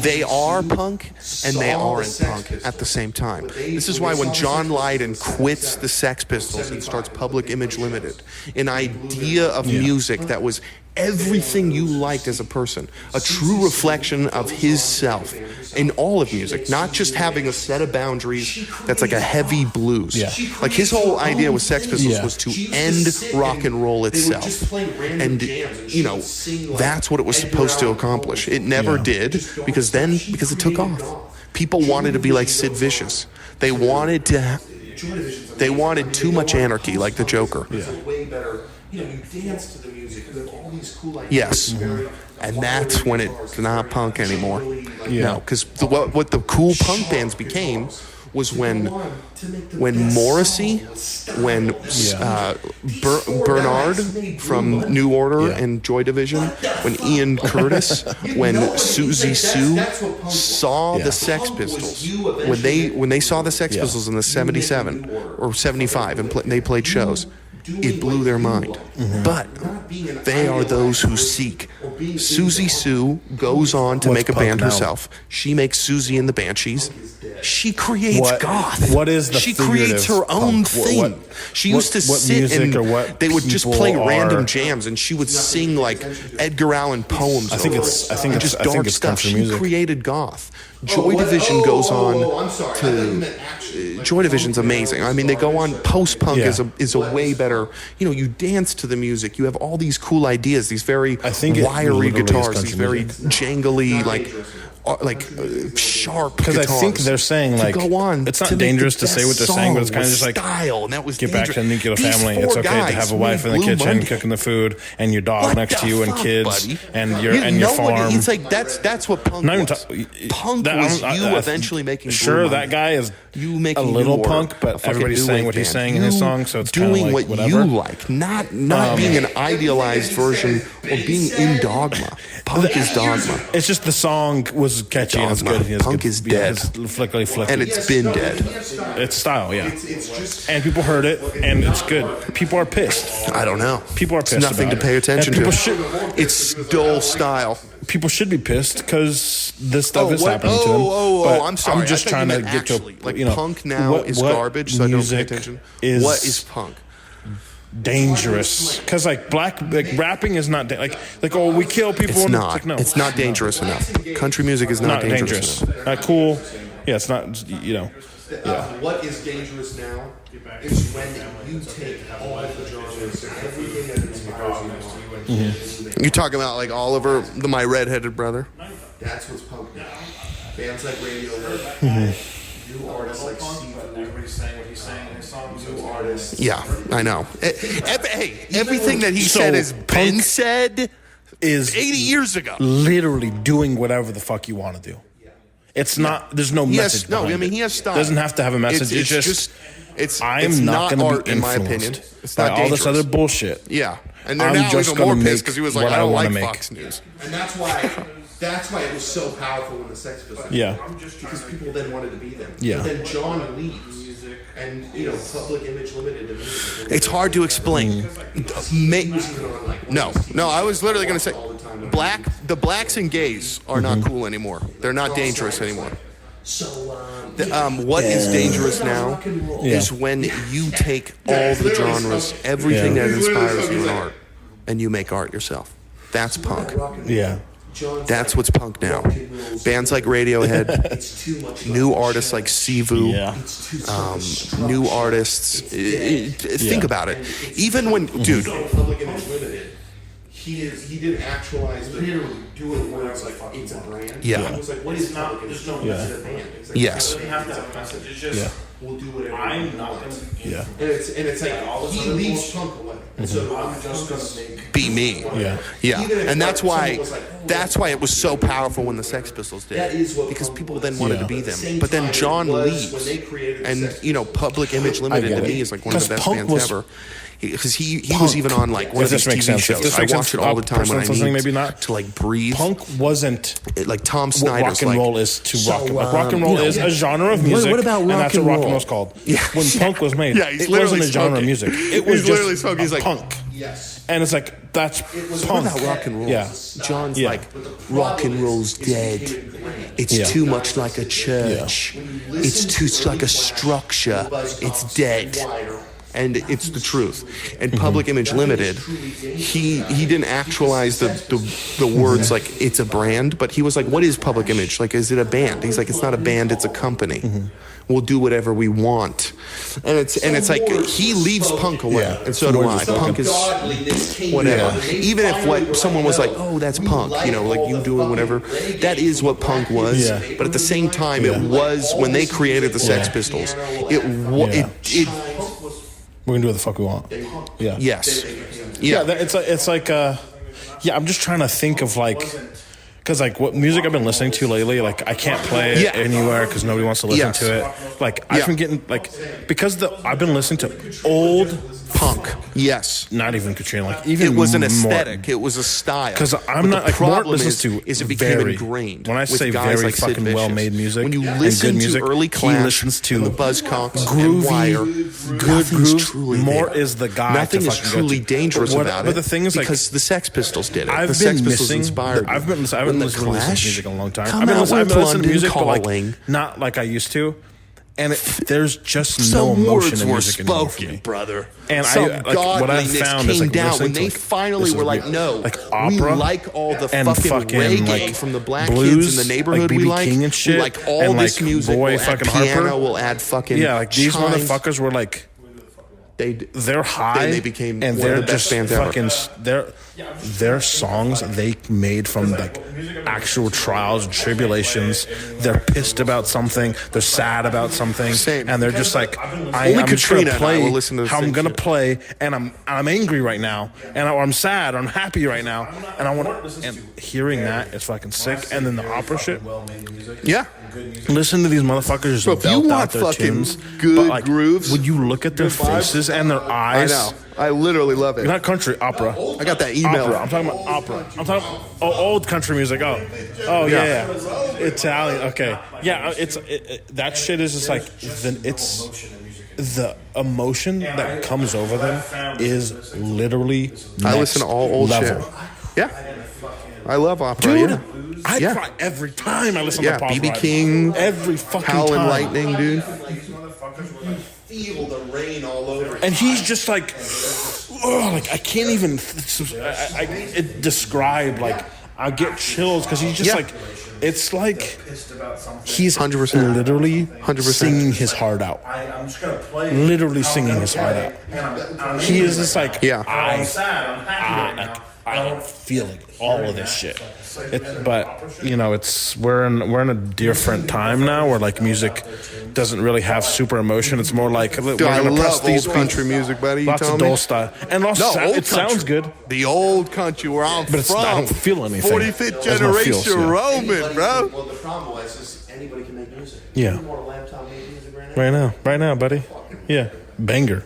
They are punk and they aren't punk at the same time. This is why when John Lydon quits the Sex Pistols and starts Public Image Limited, an idea of music that was everything you liked as a person, a true reflection of his self in all of music, not just having a set of boundaries that's like a heavy blues. Yeah. Like his whole idea with Sex Pistols Yeah. was to end rock and roll itself. And, you know, that's what it was supposed to accomplish. It never did because it took off. People wanted to be like Sid Vicious. They wanted too much anarchy like the Joker. way better. You know, you dance to the music. You have all these cool ideas. Yes. And that's when it's not punk anymore. Yeah. No, because what the cool punk bands became was when Morrissey, when Bernard from New Order and Joy Division, when Ian Curtis, when Susie Sue saw the Sex Pistols, when they saw the Sex Pistols in the 77 or 75 and they played shows, it blew their mind. But they are those who seek. Susie Sue goes on to make a band now? herself. She makes Susie and the Banshees. She creates goth. What is the She creates her own thing. She used to sit and they would just play random jams, and she would sing like Edgar Allan poems. I think it's just dark country stuff. She music. created goth. Joy Division goes on to. Joy Division's amazing. I mean, they go on. Post punk is a way better. You know, you dance to the music. You have all these cool ideas. These very wiry guitars. These very jangly sharp. Because I think they're saying like go on it's not dangerous to say what they're saying, but it's kind of just like style, and that was get back to the nuclear These family. four It's okay to guys have a wife in the made Blue kitchen Monday. cooking the food and your dog What next the to you and fuck, kids buddy? and your You farm. know what? It's like that's what punk Not even was. Punk was you eventually making. Sure, Blue that Monday. guy is You making a little New Order, punk, a but fucking everybody's new saying wave what he's band. saying in his You song, so it's kind of doing like what whatever. you like, not being an idealized version or being in dogma. Punk is dogma, It's just the song was catchy and it's Dogma. good. He has Punk good, is dead. it's flickly flicky. and it's been dead. It's style, yeah. And people heard it, and it's good. People are pissed. I don't know. People are It's pissed nothing about to pay it. attention And people to. should- It's still style. People should be pissed because this stuff is happening to them. Oh, But I'm sorry. I'm just I thought you trying to meant get to actually, like you know, punk now is what garbage, so I don't pay music attention. is What is punk? dangerous? Because like rapping is not like oh we kill people. It's and not. like, no, It's not dangerous enough. Country music is not, not dangerous. enough. Not cool. Yeah, it's not. You know. What is dangerous now is when you take all of the genres, everything that inspires you. You're talking about like Oliver, my redheaded brother. That's what's punk now. Bands like Radiohead, new artists like Steve, Everybody's saying what he's saying in his song. new artists. Yeah, I know. Hey, everything that he So, said has been punk said Is 80 years ago. literally doing whatever the fuck you want to do. It's not. There's no He message. has, no, behind I mean it. he has style. Doesn't have to have a message. It's just it's I'm not going to art be in my influenced opinion. It's by not all this dangerous. other bullshit. Yeah, and they're I'm now just even more gonna pissed make because he was like, what I I don't wanna like make. Fox News. And that's why it was so powerful when the Sex Pistols. Yeah. Because people then wanted to be them. Yeah. But then John leaves, and Public Image Limited. It's hard to explain. No, I was literally going to say, the blacks and gays are not cool anymore. They're not dangerous anymore. So What is dangerous now is when you take all the genres, everything that inspires you in art, and you make art yourself. That's punk. Yeah. That's what's punk now. Bands like Radiohead, new artists like Sivu, new artists. Think about it. Even when, dude, Public Image Limited, he didn't actualize the do it where it's like it's a brand. Yeah. It was like, what is not? There's no Yeah. it's a band. It's like, Yes. They have to have a message. It's just, Yeah. we'll do whatever. I'm not gonna. Yeah. And it's like he leaves punk away. And so I'm just gonna make. Be me. Yeah. Yeah, Even if, and like, that's why someone was like, oh, it was so powerful when the Sex Pistols did That it, is what because punk people was. then wanted Yeah. to be At the them. same But then time, it John was leaves, when they created the and Sex Public Image Limited get to it. me is like one of the 'Cause best punk bands was- ever. Because he was Punk, even on like one if of these this makes TV sense, if shows. this I makes watch sense, it all the time when I person listening, need maybe not. to like breathe. Punk wasn't Like Tom what Snyder's rock and like, roll is to rock. so, Like rock and roll you know, is a genre of what music. about and rock that's and what rock and roll? roll's called. Yeah. When punk was made, Yeah, he's it literally wasn't a genre of smoking. music. It was He's literally just smoking. He's like, punk. Yes. And it's like that's What punk. about rock and roll? Yeah. John's Yeah. like, rock and roll's dead. It's Yeah. too much like a church. It's too like a structure. It's dead. And it's the truth. And Public Image Limited, he didn't actualize the words like it's a brand, but he was like, what is Public Image? Like, is it a band? He's like, it's not a band, it's a company. We'll do whatever we want. And it's like he leaves punk away, Yeah. and so do I. Some Punk is whatever. Even if what someone was like, oh, that's punk, you know, like you doing whatever. That is what punk was. Yeah. But at the same time, it was when they created the Sex Pistols. It We're gonna do what the fuck we want. Yeah. yes. Yeah, Yeah. it's like yeah, I'm just trying to think of like, because like what music I've been listening to lately, like I can't play it Yeah. anywhere because nobody wants to listen Yes. to it. Like Yeah. I've been getting like, because I've been listening to old Punk. Yes. not even Katrina, like even It was an more- aesthetic. It was a style. Because But I'm not the like Mort problem listens to is it became very, ingrained. When I with say guys very like Sid fucking Vicious. well-made music when you and listen good music, to early Clash, he listens to and the Buzzcocks, and groovy, Wire, good nothing's grooves. truly Mort there. is the guy. Nothing to is fucking truly go to. dangerous But about it. But the thing is, like, because the Sex Pistols did it. I've the been Sex Pistols missing. inspired. I've been listening When to the Clash music in a long time. come I've been out listening with to London music, but Calling. like not like I used to. And there's just no Some emotion words in were music anymore for spoken, me. brother. And some what I've godliness found is came like down listening when to, they like, finally this were is like, weird. no, like we opera like all the and fucking reggae like from the black blues, kids in the neighborhood like we BB like. King and shit, we like all and this like music. Boy We'll add fucking piano. Harper. We'll add fucking Yeah, like these chimes. motherfuckers were like, they're high, And they became and one of they're the best just bands ever. fucking their songs they made from like actual trials and tribulations. They're pissed about something, they're sad about something, Same. and they're just like, Only I'm just Katrina gonna and I play will listen to the how I'm same gonna shit. play, and I'm angry right now, and I'm sad, or I'm happy right now, and I want to. And hearing that is fucking sick. And then the opera shit. Yeah. Listen to these motherfuckers just Bro, if you belt out want their fucking tunes. good but like, grooves, when you look at their faces and their I eyes, know. I literally love it. not country, opera. I got that email. Opera. I'm talking about opera. I'm talking about old country music. Oh yeah. Italian. Okay, yeah. That shit is just like it's the emotion that comes over them is literally. I listen to all old level. shit. Yeah. I love opera. Dude, yeah. I Yeah. cry every time I listen Yeah, to Pop BB Ride. King, Every fucking Howlin' time. Lightning, dude. Feel the rain all over. And he's just like, like I can't even describe. Like I get chills because he's just Yeah. like, it's like he's 100%. literally 100%. singing his heart out. I'm just gonna play. Literally singing his heart out. He is just like, Yeah. I'm sad. I'm happy right now. I'm feeling all of this shit. But you know, we're in a different time now where like music doesn't really have super emotion. It's more like we're Dude, I gonna press love these old country music, buddy. You lots tell of me? dull style, and also No, old it sounds country. good. The old country where I'm But from. I don't feel anything. 45th There's no generation feels, yeah. Roman, bro. Well, the problem was is anybody can make music. Yeah. You want a laptop make music right now? Right now, buddy. Yeah, banger.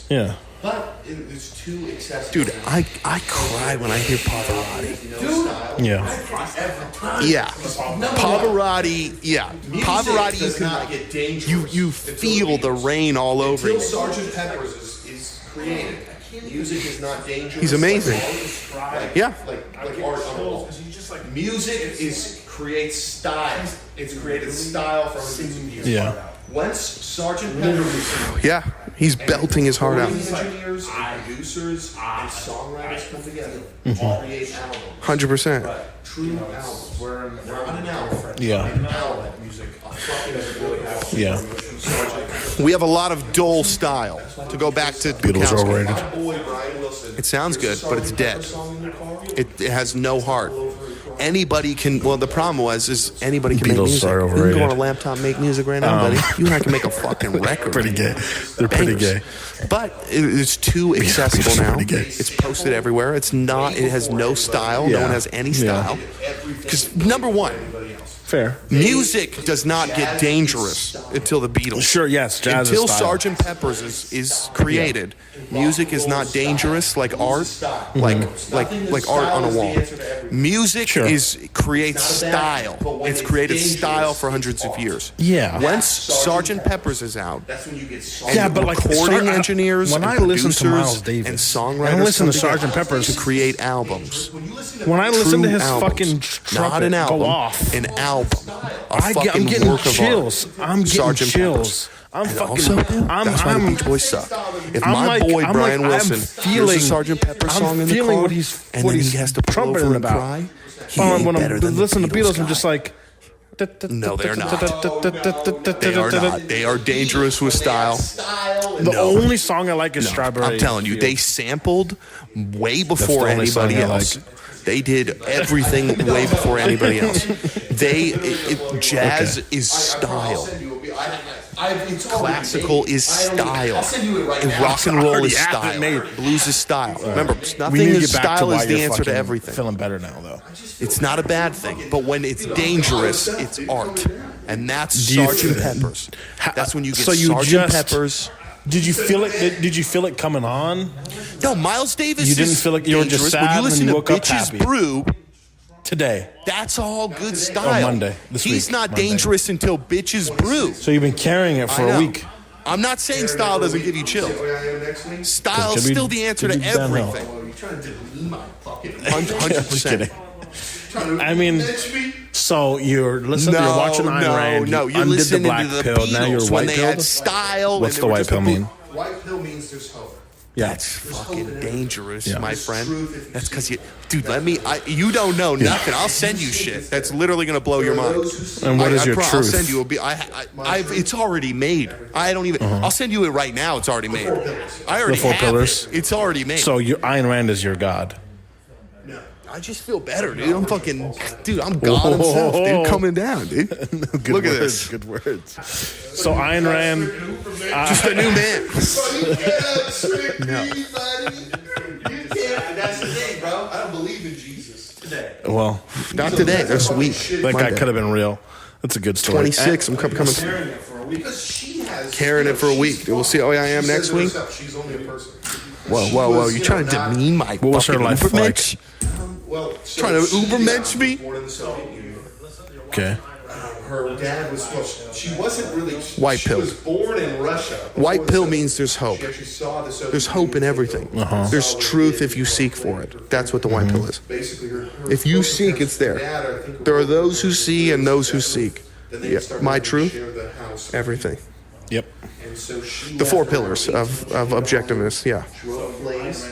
Yeah. But it's too accessible. Dude, I cry when I hear Pavarotti. Yeah. Yeah. Pavarotti, yeah. Pavarotti, you can not get dangerous. you feel the rain all over Until you. Sergeant Pepper's is created. Music is not dangerous. He's amazing. Yeah. Like art on the wall. Music creates style. It's created style from music. Yeah. Once Sergeant Pepper Yeah. He's belting his heart out. engineers and producers and songwriters come together to create albums. 100%. True albums. We're not an album. Yeah. An album. A fucking really album. Yeah. We have a lot of dull style. To go back to Beatles are Bukowski. overrated. My boy Brian Wilson. It sounds good, but it's dead. Song in your car? It has no heart. anybody can. Well, the problem is anybody can make Beatles music. are You can go overrated. on a laptop, and make music right now, buddy. You and I can make a fucking record. Pretty gay. They're pretty Bangers. gay. But it's too accessible now. pretty gay. It's posted everywhere. It's not. It has no style. No Yeah. one has any style. Because number one, Fair. music does not get dangerous until the Beatles. Sure, yes, jazz Until is style. Sgt. Pepper's is created, music is not dangerous like art, like art on a wall. Music Sure. creates style. It's created style for hundreds of years. Yeah. Once Sgt. Pepper's is out, and Yeah, but like recording engineers, when and I listen to producers Miles Davis and songwriters, and I listen to come Sgt. together Pepper's to create albums. When I listen to True his albums. fucking Not trumpet an album, go off, an album. A I'm fucking getting work of chills. art. I'm getting Sgt. chills. Pepper's. I'm And fucking. also, that's why the Beach Boys suck. If I'm my like- boy I'm Brian like- Wilson I'm hears a Sgt. Pepper song in the feeling car, what he's and what then he's he has to pull trumpeting over and about. cry, he When ain't I'm better than listening to Beatles Beatles, I'm guy. just like. No, they're not. They are not. They are dangerous with style. The only song I like is Strawberry. I'm telling you, Fields. they sampled way before only song anybody I else. like. They did everything way before anybody else. Jazz is style. Classical is style. And rock and roll is style. Blues is style. Remember, We nothing need to is get back to style why is the you're answer to fucking everything. Feeling better now, though. It's not a bad thing, but when it's dangerous, it's art, and that's Do you Sgt. th- Pepper's. That's when you get So you Sgt. just- Pepper's. Did you feel it? Did you feel it coming on No, Miles Davis. You didn't is feel like you were just dangerous. sad When you and listen you to woke up Bitches happy? Brew, today? that's all good style. Monday, this He's week, not Monday. dangerous until Bitches Brew. So you've been carrying it for I a know. week. I'm not saying style doesn't give you chills. Style's Could be- still the answer to could be downhill. everything. You're trying to demean my fucking 100%. I mean, so you're listening, you're watching Ayn Rand. No, you you're undid the listening black to the pill. Beatles Now you're when white they had pilled. style. What's and the they were white just pill a- mean? White pill means there's hope. That's fucking dangerous, Yeah. my friend. That's because you, dude. You don't know nothing. I'll send you shit. That's literally gonna blow your mind. And what is your I'll truth? send you. It's already made. I don't even. I'll send you it right now. It's already made. I already The four have pillars? it. It's already made. So Ayn Rand is your god. I just feel better, dude. I'm fucking, dude. I'm God himself, dude. Coming down, dude. Good Look at words, this. Good words. So Ayn Rand. Just a new man. That's the thing, bro. I don't believe in Jesus today. Well, Not today. This week. that guy could have been real. That's a good story. 26. I'm coming. Because she has Carrying it for a week. We'll see how I am next week. She's only a person. Whoa. You trying to demean my What was her fucking life Ubermensch? Well, Trying to Ubermensch me? Born in the Soviet Union. Okay. Her dad was. Well, she wasn't really. White she pill. was born in Russia. White pill means there's hope. She actually saw the Soviet There's hope in Union. everything. There's truth if you seek for it. That's what the white pill is. Basically, her If you seek, it's there. dad, I think, There are those who see and those who seek. then they Yeah. started My to truth, share the house. everything. Yep. And so she The four left around pillars of 18. objectiveness. Yeah. She wrote plays,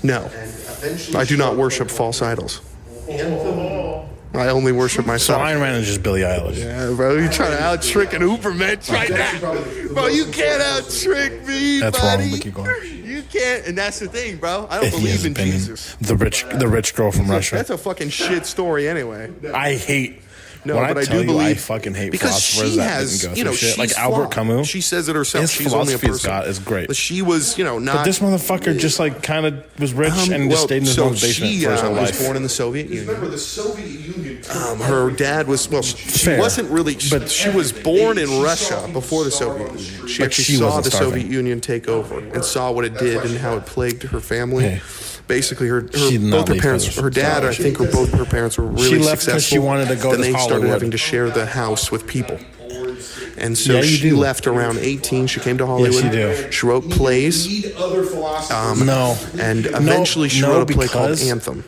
No. and eventually I do she not wrote worship false idols. anthem. I only worship So myself. Ayn Rand is just Billie Eilish. Yeah, bro, you trying to out trick an Ubermensch right now. Bro, you can't out trick me, That's buddy. wrong, but keep going. You can't, and that's the thing, bro. I don't He has believe in opinion. Jesus. The rich girl from Russia. That's a fucking shit story anyway. I hate. No, when but I I tell do you, believe I fucking hate because philosophers she that has, didn't go you know, through shit. Like she's Albert flawed. Camus. She says it herself. His She's only a philosophy person. is great. But she was, not. But this motherfucker just like kind of was rich and just stayed in his so own basement she for his whole was life. born in the Soviet Union. Remember, the Soviet Union. Her dad was she Fair. wasn't really, but she was born in Russia before the Soviet Union. She But actually she saw wasn't the starving. Soviet Union take over and saw what it did and how it plagued her family. Hey. Basically, She did not both her leave parents, for her dad, I think, both her parents were really left 'cause successful. she wanted to go then to they started Hollywood. having to share the house with people. And so Yeah, you she do. left around 18. She came to Hollywood. you do. She wrote plays. Need other philosophers. No. And eventually she no, wrote a play called because- Anthem.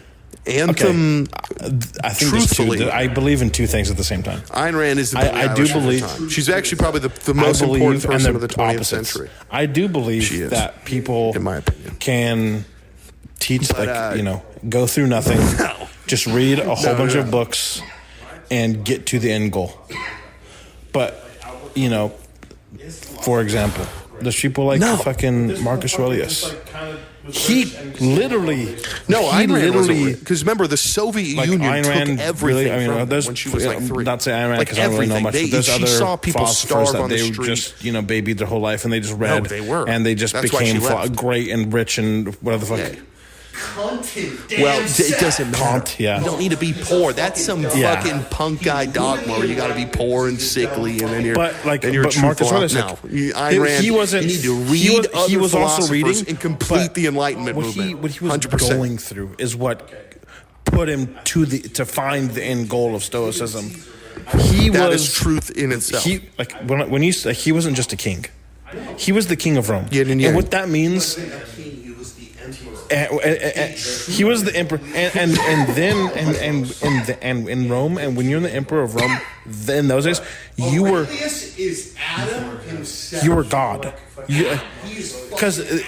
Anthem, I think there's two. truthfully- I believe in two things at the same time. Ayn Rand is the Billie I do Eilish of her believe- time. She's actually probably the I most believe, important and person they're of the 20th opposites. century. I do She believe is, that people, in my opinion. can teach, go through nothing, just read a whole bunch of books, and get to the end goal. But, for example, There's people like fucking Marcus Aurelius. He literally... No, Ayn Rand was literally... because remember, the Soviet Like Union Ayn took Rand, everything really, from there's, when she was like 3. Not say Ayn Rand like because I don't really know much. But there's she other saw people philosophers starve on that the they street. just babied their whole life and they just read. No, they were. And they just That's why she became left. great and rich and whatever the fuck. Yeah. Content. Well, it doesn't matter. Yeah. You don't need to be poor. That's some fucking punk guy dogma where you got to be poor and sickly, and then you're. then you're but Marcus Aurelius, no, Ayn Rand. he wasn't. You need to read he other was also philosophers reading and complete but the Enlightenment what movement. What he was 100%. going through is what put him to find the end goal of Stoicism. That is truth in itself. He when you say he wasn't just a king, he was the king of Rome. Yin and yang. And what that means. He was the emperor, and then in Rome, and when you're the emperor of Rome, in those days, you were God. Because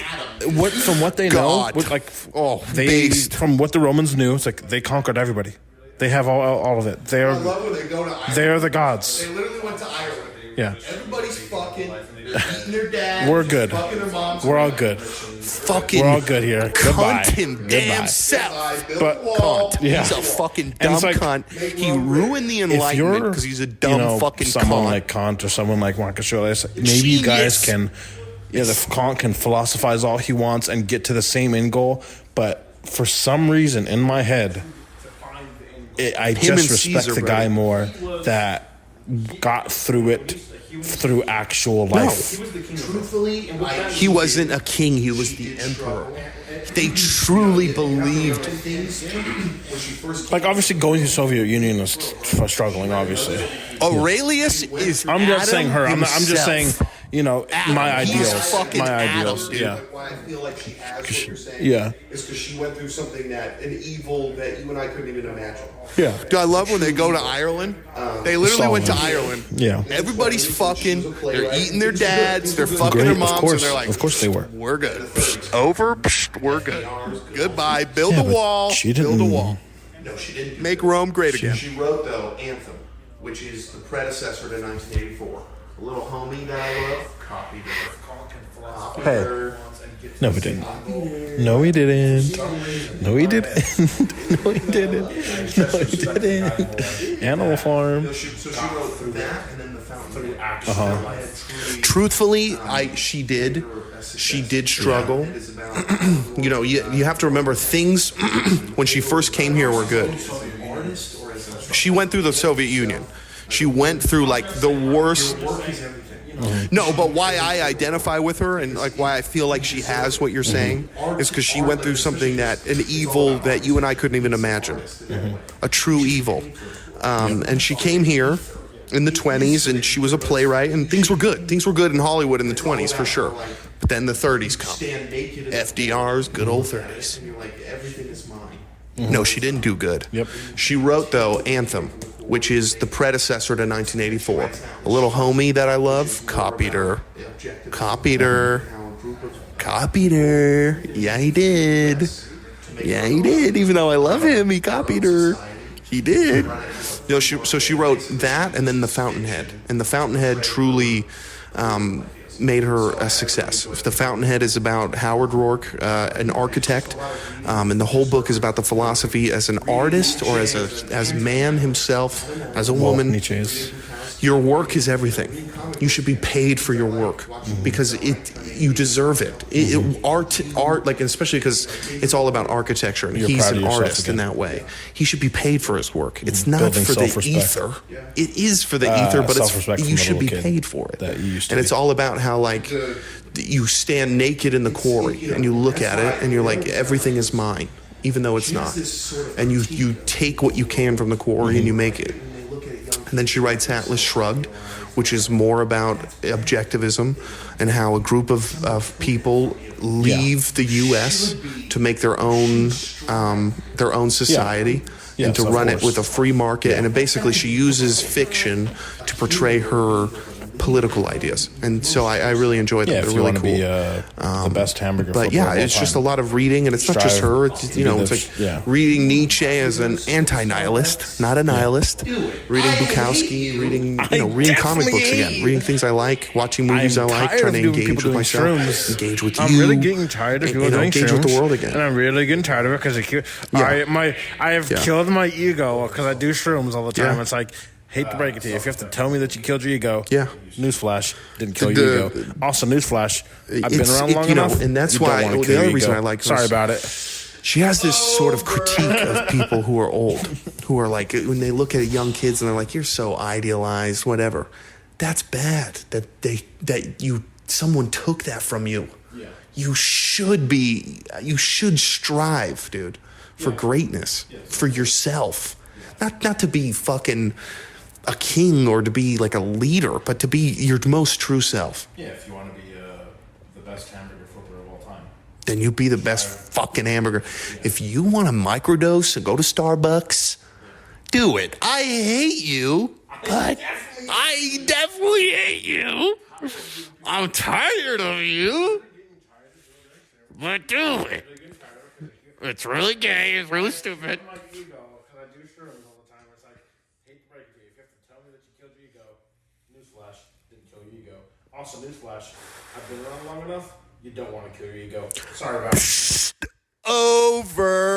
from what they know, from what the Romans knew, it's like they conquered everybody. They have all of it. They are the gods. They literally went to Ireland. Yeah. Everybody's fucking. They're eating their dads. We're good. Fucking their moms. We're all good. Fucking We're all good here. Goodbye. cunt him damn Goodbye. self. But Cunt. yeah. He's a fucking And dumb it's like, cunt. He ruined the if Enlightenment you're because he's a dumb fucking someone cunt. like Kant or someone like Marcus Aurelius, maybe you guys Genius. can, Kant can philosophize all he wants and get to the same end goal, but for some reason in my head, I and just respect Caesar, the brother. guy more that got through it through actual life. Truthfully, He wasn't a king. He was the emperor. They truly believed. Like obviously going to the Soviet Union is struggling. Obviously, Aurelius is. I'm just saying her. I'm just himself. saying my He's ideals. fucking My Adam, ideals. dude. Yeah. why I feel like she has what you're saying. Yeah. Is because she went through something an evil that you and I couldn't even imagine. Yeah. Dude, I love when they go to Ireland. They literally went to Solomon. Ireland. Yeah. Everybody's fucking. They're eating their dads. They're fucking their Great, moms. of course. And they're like, Of course they were. We're good. Over. We're good. Goodbye. Build a but wall. she Build a didn't- wall. No, she didn't. Make Rome great again. She wrote, though, Anthem, which is the predecessor to 1984. A little homie that I love copied her. Copied Hey. her. No, we didn't. No, we didn't. No, he didn't. No, he didn't. No, he didn't. Animal Farm. No, so she wrote that and then the Fountain. Truthfully, she did struggle. You have to remember things when she first came here were good. She went through the Soviet Union. She went through like the worst. No, but why I identify with her and like why I feel like she has what you're saying is because she went through something an evil that you and I couldn't even imagine, a true evil. And she came here in the 20s and she was a playwright and things were good. Things were good in Hollywood in the 20s for sure. But then the 30s come. FDR's good old 30s. And you're like, everything is mine. No, she didn't do good. Yep. She wrote, though, Anthem, which is the predecessor to 1984. A little homie that I love copied her. Copied her. Copied her. Yeah, he did. Yeah, he did. Even though I love him, he copied her. He did. So she wrote that and then The Fountainhead. And The Fountainhead truly made her a success. The Fountainhead is about Howard Rourke, an architect, and the whole book is about the philosophy as an artist or as man himself, as a woman. Nietzsche is. Your work is everything. You should be paid for your work because you deserve it. Art, like especially because it's all about architecture, and You're he's proud of an yourself artist in again. that way. He should be paid for his work. It's not Building for the self-respect. ether. It is for the ether, but self-respect from you a should be little kid paid for it. that you used to and be. it's all about how like you stand naked in the quarry and you look at it and you're like, everything is mine, even though it's not. And you take what you can from the quarry and you make it. And then she writes Atlas Shrugged, which is more about objectivism and how a group of people leave the U.S. to make their own society and to Yes, of run it course. with a free market. And basically she uses fiction to portray her political ideas, and so I really enjoy them. Yeah, They're if you really want to cool. be the best hamburger. But yeah, it's just a lot of reading, and it's not just her. It's, it's like reading Nietzsche as an anti-nihilist, not a nihilist. Reading Bukowski, reading comic books again, reading things I like, watching movies I like, trying to engage with myself, engage with you. I'm really getting tired of people doing engage with the world again. And I'm really getting tired of it because I have killed my ego because I do shrooms all the time. Yeah. It's like, hate to break it to you, if you have to tell me that you killed your ego, newsflash, didn't kill your ego. Also, newsflash, I've been around long enough, and that's why the other reason I like. Sorry about it. She has this sort of critique of people who are old, who are like, when they look at young kids and they're like, "You're so idealized," whatever. That's bad. Someone took that from you. Yeah. You should strive, dude, for greatness, for yourself. Not to be fucking a king or to be like a leader, but to be your most true self. Yeah, if you want to be the best hamburger flipper of all time, then you be the best fucking hamburger. If you want to microdose and go to Starbucks, do it. I hate you, but I definitely hate you. I'm tired of you, but do it. It's really gay. It's really stupid. Also, newsflash, I've been around long enough, you don't want to kill your ego. Sorry about it. Over.